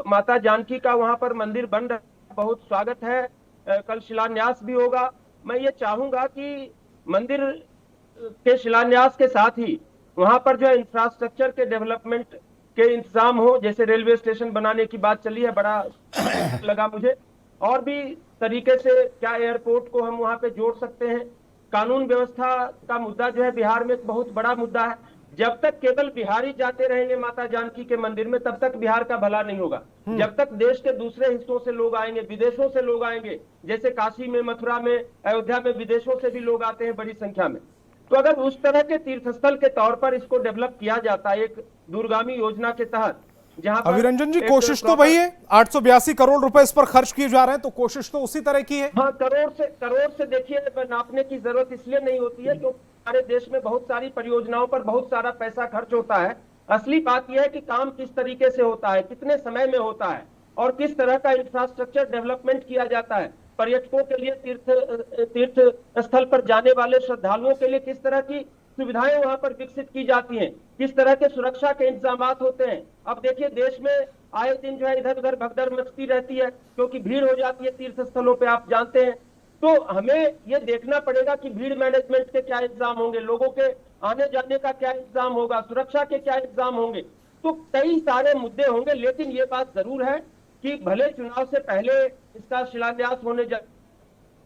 माता जानकी का वहां पर मंदिर बन रहा है, बहुत स्वागत है। कल शिलान्यास भी होगा। मैं ये चाहूंगा कि मंदिर के शिलान्यास के साथ ही वहां पर जो इंफ्रास्ट्रक्चर के डेवलपमेंट के इंतजाम हो, जैसे रेलवे स्टेशन बनाने की बात चली है, बड़ा लगा मुझे। और भी तरीके से क्या एयरपोर्ट को हम वहां पे जोड़ सकते हैं। कानून व्यवस्था का मुद्दा जो है बिहार में एक बहुत बड़ा मुद्दा है। जब तक केवल बिहारी जाते रहेंगे माता जानकी के मंदिर में, तब तक बिहार का भला नहीं होगा। जब तक देश के दूसरे हिस्सों से लोग आएंगे, विदेशों से लोग आएंगे, जैसे काशी में, मथुरा में, अयोध्या में विदेशों से भी लोग आते हैं बड़ी संख्या में, तो अगर उस तरह के तीर्थस्थल के तौर पर इसको डेवलप किया जाता है एक दूरगामी योजना के तहत, जहां पर अभिरंजन जी कोशिश तो वही है, 882 करोड़ रुपए इस पर खर्च किए जा रहे हैं, तो कोशिश तो उसी तरह की है। हाँ, करोड़ से देखिए नापने की जरूरत इसलिए नहीं होती है क्योंकि हमारे देश में बहुत सारी परियोजनाओं पर बहुत सारा पैसा खर्च होता है। असली बात यह है कि काम किस तरीके से होता है, कितने समय में होता है और किस तरह का इंफ्रास्ट्रक्चर डेवलपमेंट किया जाता है। पर्यटकों के लिए, तीर्थ स्थल पर जाने वाले श्रद्धालुओं के लिए किस तरह की सुविधाएं वहां पर विकसित की जाती हैं, किस तरह के सुरक्षा के इंतजाम होते हैं। अब देखिए देश में आए दिन जो है इधर उधर भगदड़ मचती रहती है क्योंकि भीड़ हो जाती है तीर्थ स्थलों पे, आप जानते हैं। तो हमें ये देखना पड़ेगा कि भीड़ मैनेजमेंट के क्या इंतजाम होंगे, लोगों के आने जाने का क्या इंतजाम होगा, सुरक्षा के क्या इंतजाम होंगे। तो कई सारे मुद्दे होंगे। लेकिन ये बात जरूर है कि भले चुनाव से पहले इसका शिलान्यास होने जा,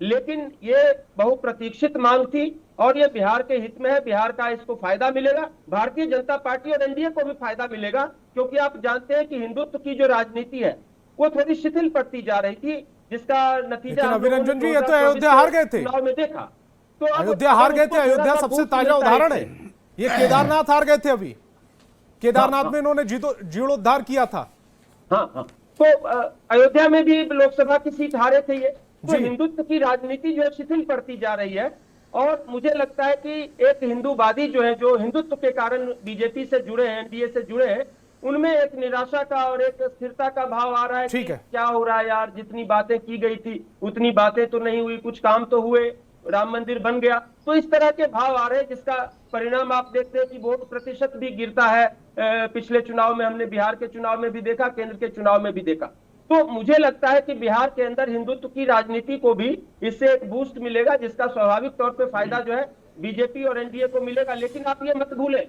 लेकिन ये बहुप्रतीक्षित मांग थी और ये बिहार के हित में है। बिहार का इसको फायदा मिलेगा, भारतीय जनता पार्टी और एनडीए को भी फायदा मिलेगा, क्योंकि आप जानते हैं कि हिंदुत्व की जो राजनीति है वो थोड़ी शिथिल पड़ती जा रही थी, जिसका नतीजा अभिरंजन जी ये तो अयोध्या हार गए थे, चुनाव में देखा। तो अयोध्या हार गए थे। अयोध्या सबसे ताजा उदाहरण है। ये केदारनाथ हार गए थे। अभी केदारनाथ में इन्होंने जीर्णोद्धार किया था। हाँ, तो अयोध्या में भी लोकसभा की सीट हारे थे ये। तो हिंदुत्व की राजनीति जो है शिथिल पड़ती जा रही है और मुझे लगता है कि एक हिंदूवादी जो है, जो हिंदुत्व के कारण बीजेपी से जुड़े हैं, एनडीए से जुड़े हैं, उनमें एक निराशा का और एक स्थिरता का भाव आ रहा है कि क्या हो रहा है यार, जितनी बातें की गई थी उतनी बातें तो नहीं हुई, कुछ काम तो हुए, राम मंदिर बन गया। तो इस तरह के भाव आ रहे हैं, जिसका परिणाम आप देखते हैं कि वोट प्रतिशत भी गिरता है। पिछले चुनाव में हमने बिहार के चुनाव में भी देखा, केंद्र के चुनाव में भी देखा। तो मुझे लगता है कि बिहार के अंदर हिंदुत्व की राजनीति को भी इससे एक बूस्ट मिलेगा, जिसका स्वाभाविक तौर पे फायदा जो है बीजेपी और एनडीए को मिलेगा। लेकिन आप ये मत भूलें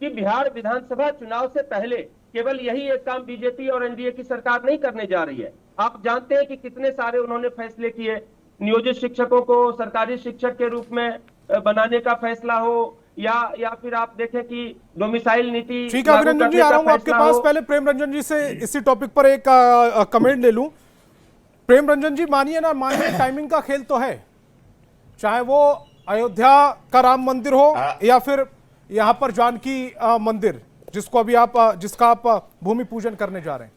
कि बिहार विधानसभा चुनाव से पहले केवल यही एक काम बीजेपी और एनडीए की सरकार नहीं करने जा रही है। आप जानते हैं कि कितने सारे उन्होंने फैसले किए। नियोजित शिक्षकों को सरकारी शिक्षक के रूप में बनाने का फैसला हो, या फिर आप देखें कि डोमिसाइल नीति। ठीक है अभिरंजन जी, आ रहा हूं आपके पास। पहले प्रेम रंजन जी से इसी टॉपिक पर एक कमेंट ले लूं। प्रेम रंजन जी, मानिए ना मानिए, टाइमिंग का खेल तो है, चाहे वो अयोध्या का राम मंदिर हो या फिर यहां पर जानकी मंदिर, जिसको अभी जिसका आप भूमि पूजन करने जा रहे हैं,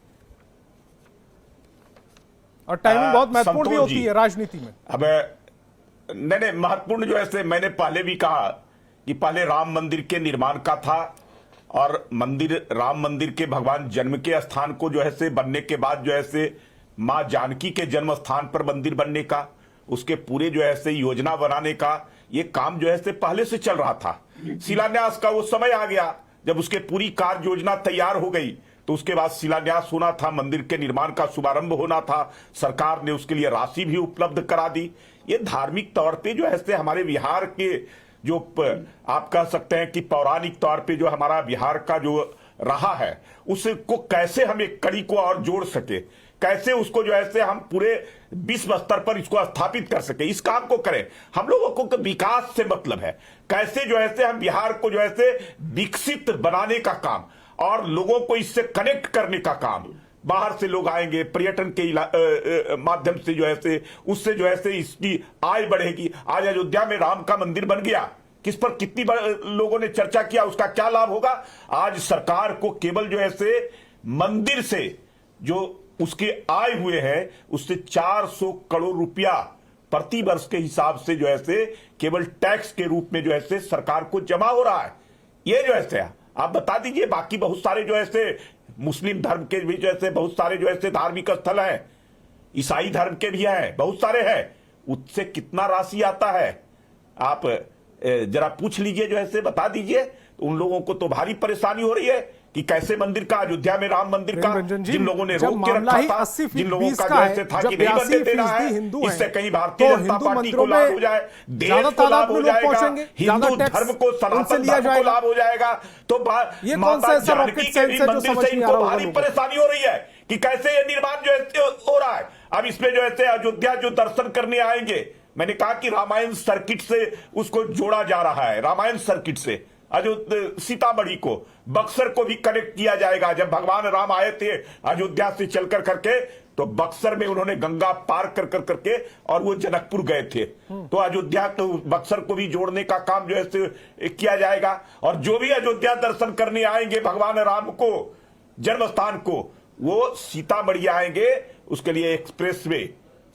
और टाइमिंग बहुत महत्वपूर्ण भी होती है राजनीति में। अब नहीं, महत्वपूर्ण जो है, मैंने पहले भी कहा कि पहले राम मंदिर के निर्माण का था, और राम मंदिर के भगवान जन्म के स्थान को जो है से बनने के बाद जो है से मां जानकी के जन्म स्थान पर मंदिर बनने का, उसके पूरे जो है से योजना बनाने का ये काम जो है से पहले से चल रहा था। शिलान्यास का वो समय आ गया जब उसके पूरी कार्य योजना तैयार हो गई, तो उसके बाद शिलान्यास होना था, मंदिर के निर्माण का शुभारंभ होना था। सरकार ने उसके लिए राशि भी उपलब्ध करा दी। ये धार्मिक तौर पे जो है से हमारे बिहार के जो आप कह सकते हैं कि पौराणिक तौर पे जो हमारा बिहार का जो रहा है, उसको कैसे हम एक कड़ी को और जोड़ सके, कैसे उसको जो है से हम पूरे विश्व स्तर पर इसको स्थापित कर सके, इस काम को करें। हम लोगों को विकास से मतलब है, कैसे जो है से हम बिहार को जो है से विकसित बनाने का काम और लोगों को इससे कनेक्ट करने का काम। बाहर से लोग आएंगे, पर्यटन के माध्यम से जो है से उससे जो है से इसकी आय बढ़ेगी। आज अयोध्या में राम का मंदिर बन गया, किस पर कितनी लोगों ने चर्चा किया, उसका क्या लाभ होगा। आज सरकार को केवल जो है से मंदिर से जो उसके आय हुए हैं उससे 400 करोड़ रुपया प्रति वर्ष के हिसाब से जो है से केवल टैक्स के रूप में जो है से सरकार को जमा हो रहा है। ये जो है से आप बता दीजिए, बाकी बहुत सारे जो है से मुस्लिम धर्म के भी जो है से बहुत सारे जो है से धार्मिक स्थल हैं, ईसाई धर्म के भी हैं, बहुत सारे हैं, उससे कितना राशि आता है आप जरा पूछ लीजिए, जो है से बता दीजिए। उन लोगों को तो भारी परेशानी हो रही है कि कैसे मंदिर का, अयोध्या में राम मंदिर का जिन लोगों ने रोक के रखा था, जिन लोगों का जो है था कि नहीं बनने देना है, इससे कहीं भारतीय जनता पार्टी को लाभ हो जाए, देश को लाभ हो जाएगा, हिंदू धर्म को, सनातन धर्म को लाभ हो जाएगा, तो माता जानकी के भी मंदिर से इनको भारी परेशानी हो रही है कि कैसे ये निर्माण जो है हो रहा है। अब इसमें जो है अयोध्या जो दर्शन करने आएंगे, मैंने कहा कि रामायण सर्किट से उसको जोड़ा जा रहा है, रामायण सर्किट से सीतामढ़ी को, बक्सर को भी कनेक्ट किया जाएगा। जब भगवान राम आए थे अयोध्या से चलकर करके तो बक्सर में उन्होंने गंगा पार कर करके और वो जनकपुर गए थे, तो अयोध्या तो बक्सर को भी जोड़ने का काम जो है किया जाएगा। और जो भी अयोध्या दर्शन करने आएंगे भगवान राम को जन्म स्थान को, वो सीतामढ़ी आएंगे। उसके लिए एक्सप्रेसवे,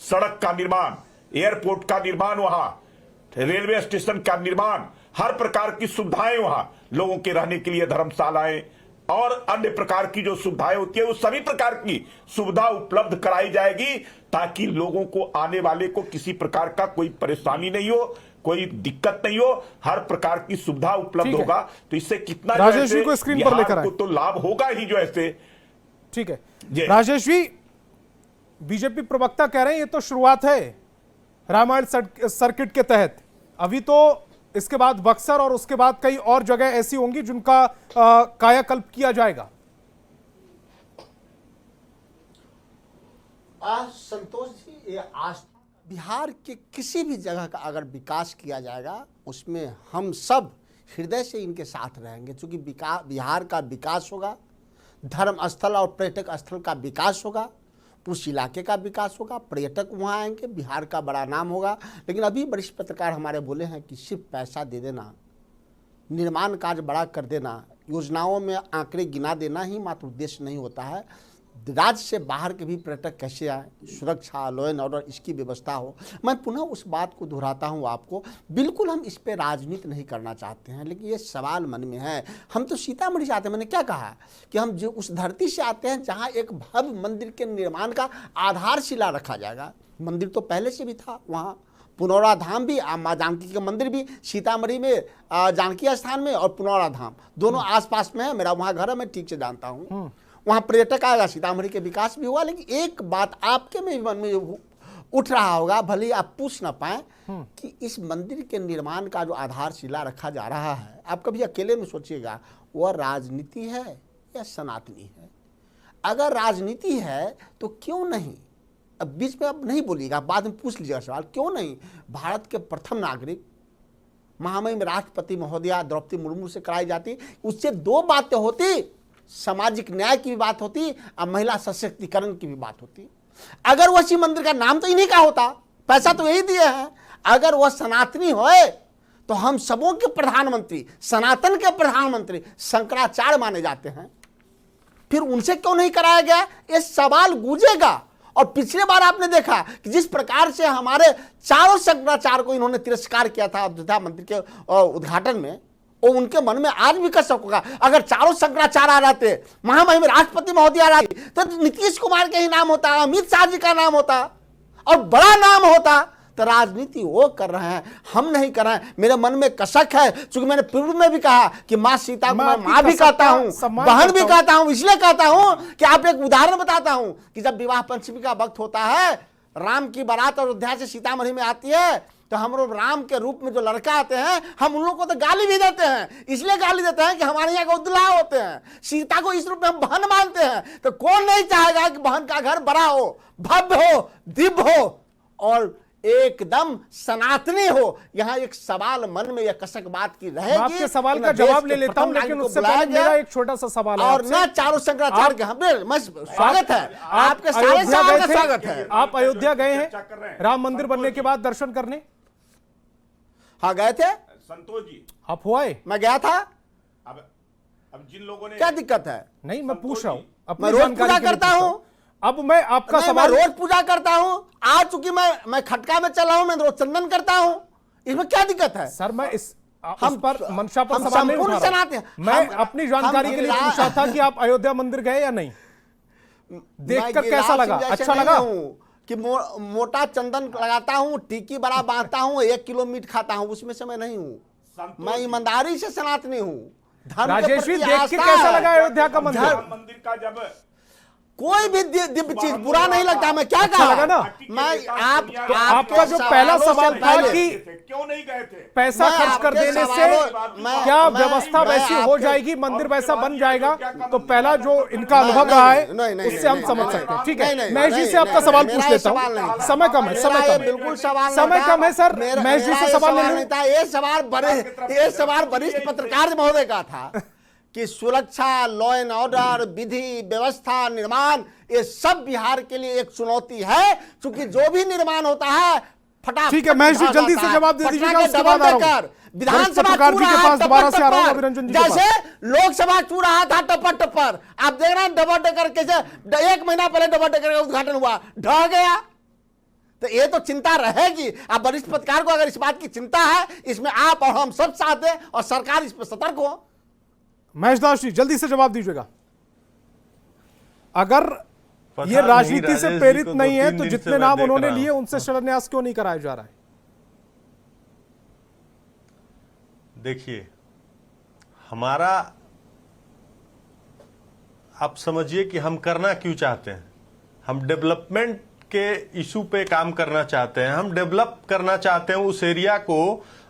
सड़क का निर्माण, एयरपोर्ट का निर्माण, वहां रेलवे स्टेशन का निर्माण, हर प्रकार की सुविधाएं वहां, लोगों के रहने के लिए धर्मशालाएं और अन्य प्रकार की जो सुविधाएं होती है वो सभी प्रकार की सुविधा उपलब्ध कराई जाएगी, ताकि लोगों को, आने वाले को किसी प्रकार का कोई परेशानी नहीं हो, कोई दिक्कत नहीं हो, हर प्रकार की सुविधा उपलब्ध होगा। तो इससे कितना राजेश जी को स्क्रीन पर लेकर आए, तो लाभ होगा ही जो ऐसे। ठीक है राजेश जी, बीजेपी प्रवक्ता कह रहे हैं ये तो शुरुआत है रामायण सर्किट के तहत, अभी तो इसके बाद बक्सर और उसके बाद कई और जगह ऐसी होंगी जिनका कायाकल्प किया जाएगा। संतोष जी, ये आज बिहार के किसी भी जगह का अगर विकास किया जाएगा उसमें हम सब हृदय से इनके साथ रहेंगे, क्योंकि बिहार का विकास होगा, धर्म स्थल और पर्यटक स्थल का विकास होगा, उस इलाके का विकास होगा, पर्यटक वहाँ आएंगे, बिहार का बड़ा नाम होगा। लेकिन अभी वरिष्ठ पत्रकार हमारे बोले हैं कि सिर्फ पैसा दे देना, निर्माण कार्य बड़ा कर देना, योजनाओं में आंकड़े गिना देना ही मात्र उद्देश्य नहीं होता है। राज्य से बाहर के भी पर्यटक कैसे आए, सुरक्षा, लॉ एंड ऑर्डर, इसकी व्यवस्था हो। मैं पुनः उस बात को दोहराता हूँ आपको, बिल्कुल हम इस पे राजनीति नहीं करना चाहते हैं, लेकिन ये सवाल मन में है। हम तो सीतामढ़ी से आते हैं, मैंने क्या कहा कि हम जो उस धरती से आते हैं जहाँ एक भव्य मंदिर के निर्माण का आधारशिला रखा जाएगा। मंदिर तो पहले से भी था वहाँ, पुनौरा धाम भी, माँ जानकी का मंदिर भी सीतामढ़ी में, जानकी स्थान में, और पुनौरा धाम दोनों आसपास में है। मेरा वहाँ घर है, मैं ठीक से जानता हूँ। वहाँ पर्यटक आएगा, सीतामढ़ी के विकास भी हुआ। लेकिन एक बात आपके में मन में उठ रहा होगा, भले ही आप पूछ ना पाए, कि इस मंदिर के निर्माण का जो आधारशिला रखा जा रहा है, आप कभी अकेले में सोचिएगा, वह राजनीति है या सनातनी है। अगर राजनीति है तो क्यों नहीं, अब बीच में आप नहीं बोलिएगा, बाद में पूछ लीजिएगा सवाल, क्यों नहीं भारत के प्रथम नागरिक महामहिम राष्ट्रपति महोदया द्रौपदी मुर्मू से कराई जाती, उससे दो बातें होती, सामाजिक न्याय की भी बात होती और महिला सशक्तिकरण की भी बात होती। अगर वह शिव मंदिर का नाम तो इन्हीं का होता, पैसा तो यही दिए हैं। अगर वह सनातनी होए तो हम सबों के प्रधानमंत्री, सनातन के प्रधानमंत्री शंकराचार्य माने जाते हैं, फिर उनसे क्यों नहीं कराया गया, ये सवाल गूंजेगा। और पिछले बार आपने देखा कि जिस प्रकार से हमारे चारों शंकराचार्य को इन्होंने तिरस्कार किया था अयोध्या मंदिर के उद्घाटन में, वो उनके मन में आज भी कसक होगा। अगर चारों शंकराचार्य आ जाते, महामहिम राष्ट्रपति महोदय आ रही, तो नीतीश कुमार के ही नाम होता, अमित शाह जी का नाम होता और बड़ा नाम होता। तो राजनीति वो कर रहे हैं, हम नहीं कर रहे हैं। मेरे मन में कसक है, क्योंकि मैंने पूर्व में भी कहा कि माँ सीता को मैं माँ भी कहता हूँ, बहन भी कहता हूँ। इसलिए कहता हूँ कि आप एक उदाहरण बताता हूँ कि जब विवाह पंचमी का वक्त होता है, राम की बारात अयोध्या से सीतामढ़ी में आती है, तो हम लोग राम के रूप में जो लड़का आते हैं, हम उन लोगों को तो गाली भी देते हैं। इसलिए गाली देते हैं कि हमारे यहाँ के दुल्हा होते हैं। सीता को इस रूप में हम बहन मानते हैं। तो कौन नहीं चाहेगा कि बहन का घर बड़ा हो, भव्य हो, दिव्य हो और एकदम सनातनी हो। यहाँ एक सवाल मन में यह कसक बात की रहेगी। मैं आपके सवाल का जवाब ले लेता हूं, लेकिन उससे पहले मेरा एक छोटा सा सवाल है और ना चारों शंकराचार्य के हमें स्वागत है, आपके सारे सवाल का स्वागत है। आप अयोध्या गए हैं राम मंदिर बनने के बाद दर्शन करने? हाँ गए थे संतोष जी, आप हुए? मैं गया था। अब जिन लोगों ने, क्या दिक्कत है? नहीं, मैं पूछ रहा हूं, मैं रोज पूजा करता हूं। अब मैं आपका सवाल, मैं रोज पूजा करता हूं। आज चूंकि मैं खटका में चला हूं, मैं रोज चंदन करता हूं। इसमें क्या दिक्कत है? सर मैं इस पर मंशा पर सवाल नहीं उठा रहा। मैं अपनी जानकारी के लिए पूछा था कि आप अयोध्या मंदिर गए या नहीं, देखकर कैसा लगा? अच्छा लगा कि मोटा चंदन लगाता हूं, टिक्की बड़ा बांधता हूं, 1 किलो मीट खाता हूं, उसमें से मैं नहीं हूं। मैं ईमानदारी से सनातनी हूं। राजेश जी, देख के कैसा लगा अयोध्या का मंदिर का जब कोई भी दिव्य चीज बुरा नहीं लगता। मैं क्या कहा लगा ना? मैं आपका जो पहला सवाल था कि क्यों नहीं गए थे, पैसा खर्च कर देने से क्या व्यवस्था वैसी हो जाएगी, मंदिर वैसा बन जाएगा? तो पहला जो इनका अनुभव रहा है उससे हम समझ सकते हैं। ठीक है, महेश जी से आपका सवाल पूछ लेता हूँ। समय कम है, समय कम है, बिल्कुल सवाल समय कम है सर। महेश जी से सवाल ले लेता। ये सवाल वरिष्ठ पत्रकार महोदय का था कि सुरक्षा, लॉ एंड ऑर्डर, विधि व्यवस्था, निर्माण, ये सब बिहार के लिए एक चुनौती है। क्योंकि जो भी निर्माण होता है फटाफट। ठीक है महेश जी, जल्दी से जवाब दे दीजिएगा, उसके बाद आ रहा हूं विधानसभा जी के पास दोबारा से आ रहा हूं। अभिरंजन जी जैसे लोकसभा चू रहा था टपर टपर, आप देख रहे हैं डबल डेकर कैसे 1 महीना पहले डबल डेकर का उद्घाटन हुआ, ढह गया। तो ये तो चिंता रहेगी। आप वरिष्ठ पत्रकार को अगर इस बात की चिंता है, इसमें आप और हम सब साथ दें और सरकार इस पर सतर्क हो। महेश दास जी जल्दी से जवाब दीजिएगा। अगर ये राजनीति से प्रेरित नहीं है तो जितने नाम उन्होंने लिए उनसे शिलान्यास क्यों नहीं कराया जा रहा है? देखिए, हमारा, आप समझिए कि हम करना क्यों चाहते हैं। हम डेवलपमेंट के इशू पे काम करना चाहते हैं। हम डेवलप करना चाहते हैं उस एरिया को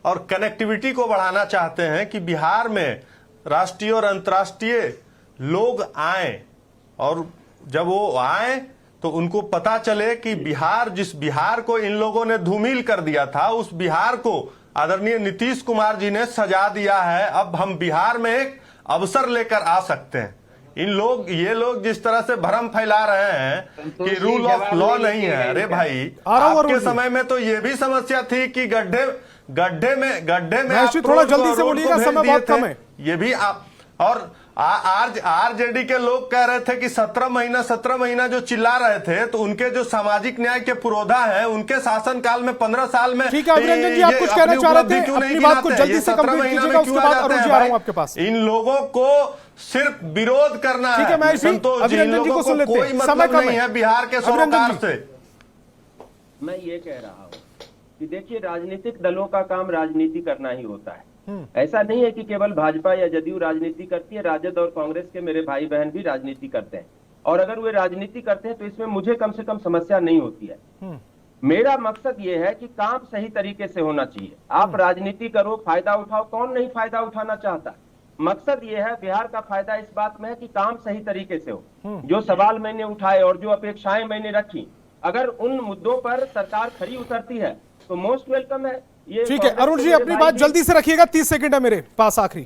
और कनेक्टिविटी को बढ़ाना चाहते हैं कि बिहार में राष्ट्रीय और अंतर्राष्ट्रीय लोग आए, और जब वो आए तो उनको पता चले कि बिहार, जिस बिहार को इन लोगों ने धूमिल कर दिया था, उस बिहार को आदरणीय नीतीश कुमार जी ने सजा दिया है। अब हम बिहार में एक अवसर लेकर आ सकते हैं। ये लोग जिस तरह से भ्रम फैला रहे हैं कि रूल ऑफ लॉ नहीं है, अरे भाई आपके समय में तो ये भी समस्या थी कि गड्ढे में आप थोड़ा जल्दी से बोलिएगा, समय बहुत कम है। ये भी आप, और आरजेडी के लोग कह रहे थे कि 17 महीना जो चिल्ला रहे थे, तो उनके जो सामाजिक न्याय के पुरोधा है, उनके शासनकाल में 15 साल में। ठीक है अभिरंजन जी, आप कुछ कहना चाह रहे थे, अपनी बात को जल्दी से कंप्लीट कीजिएगा, उसके बाद अरुण जी आ रहा हूं आपके पास। इन लोगों को सिर्फ विरोध करना है। ठीक है महेश जी, अभिरंजन जी को सुन लेते हैं, समय कम नहीं है बिहार के सरोकार से। मैं ये कह रहा हूँ कि देखिए, राजनीतिक दलों का काम राजनीति करना ही होता है। ऐसा नहीं है कि केवल भाजपा या जदयू राजनीति करती है, राजद और कांग्रेस के मेरे भाई बहन भी राजनीति करते हैं। और अगर वे राजनीति करते हैं तो इसमें मुझे कम से कम समस्या नहीं होती है। मेरा मकसद ये है कि काम सही तरीके से होना चाहिए। आप राजनीति करो, फायदा उठाओ, कौन नहीं फायदा उठाना चाहता। मकसद ये है, बिहार का फायदा इस बात में है कि काम सही तरीके से हो। जो सवाल मैंने उठाए और जो अपेक्षाएं मैंने रखी, अगर उन मुद्दों पर सरकार खरी उतरती है तो मोस्ट वेलकम है। ठीक है अरुण जी, अपनी बात जल्दी से रखिएगा, 30 सेकंड है मेरे पास आखिरी।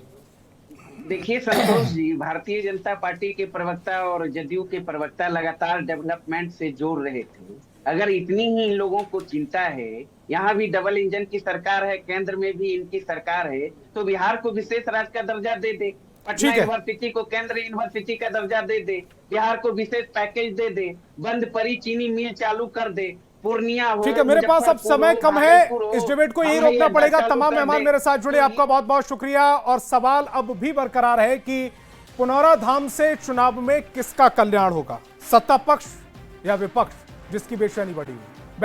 देखिए संतोष जी, भारतीय जनता पार्टी के प्रवक्ता और जदयू के प्रवक्ता लगातार डेवलपमेंट से जोड़ रहे थे। अगर इतनी ही इन लोगों को चिंता है, यहाँ भी डबल इंजन की सरकार है, केंद्र में भी इनकी सरकार है, तो बिहार को विशेष राज्य का दर्जा दे दे, पटना यूनिवर्सिटी को केंद्रीय यूनिवर्सिटी का दर्जा दे दे, बिहार को विशेष पैकेज दे दे, बंद पड़ी चीनी मिल चालू कर दे, पूर्णिया हो। ठीक है, मेरे पास अब समय कम है, इस डिबेट को यही रोकना पड़ेगा। तमाम मेहमान मेरे साथ जुड़े, आपका बहुत बहुत शुक्रिया। और सवाल अब भी बरकरार है कि पुनौरा धाम से चुनाव में किसका कल्याण होगा, सत्ता पक्ष या विपक्ष जिसकी बेचैनी बढ़ी हुई।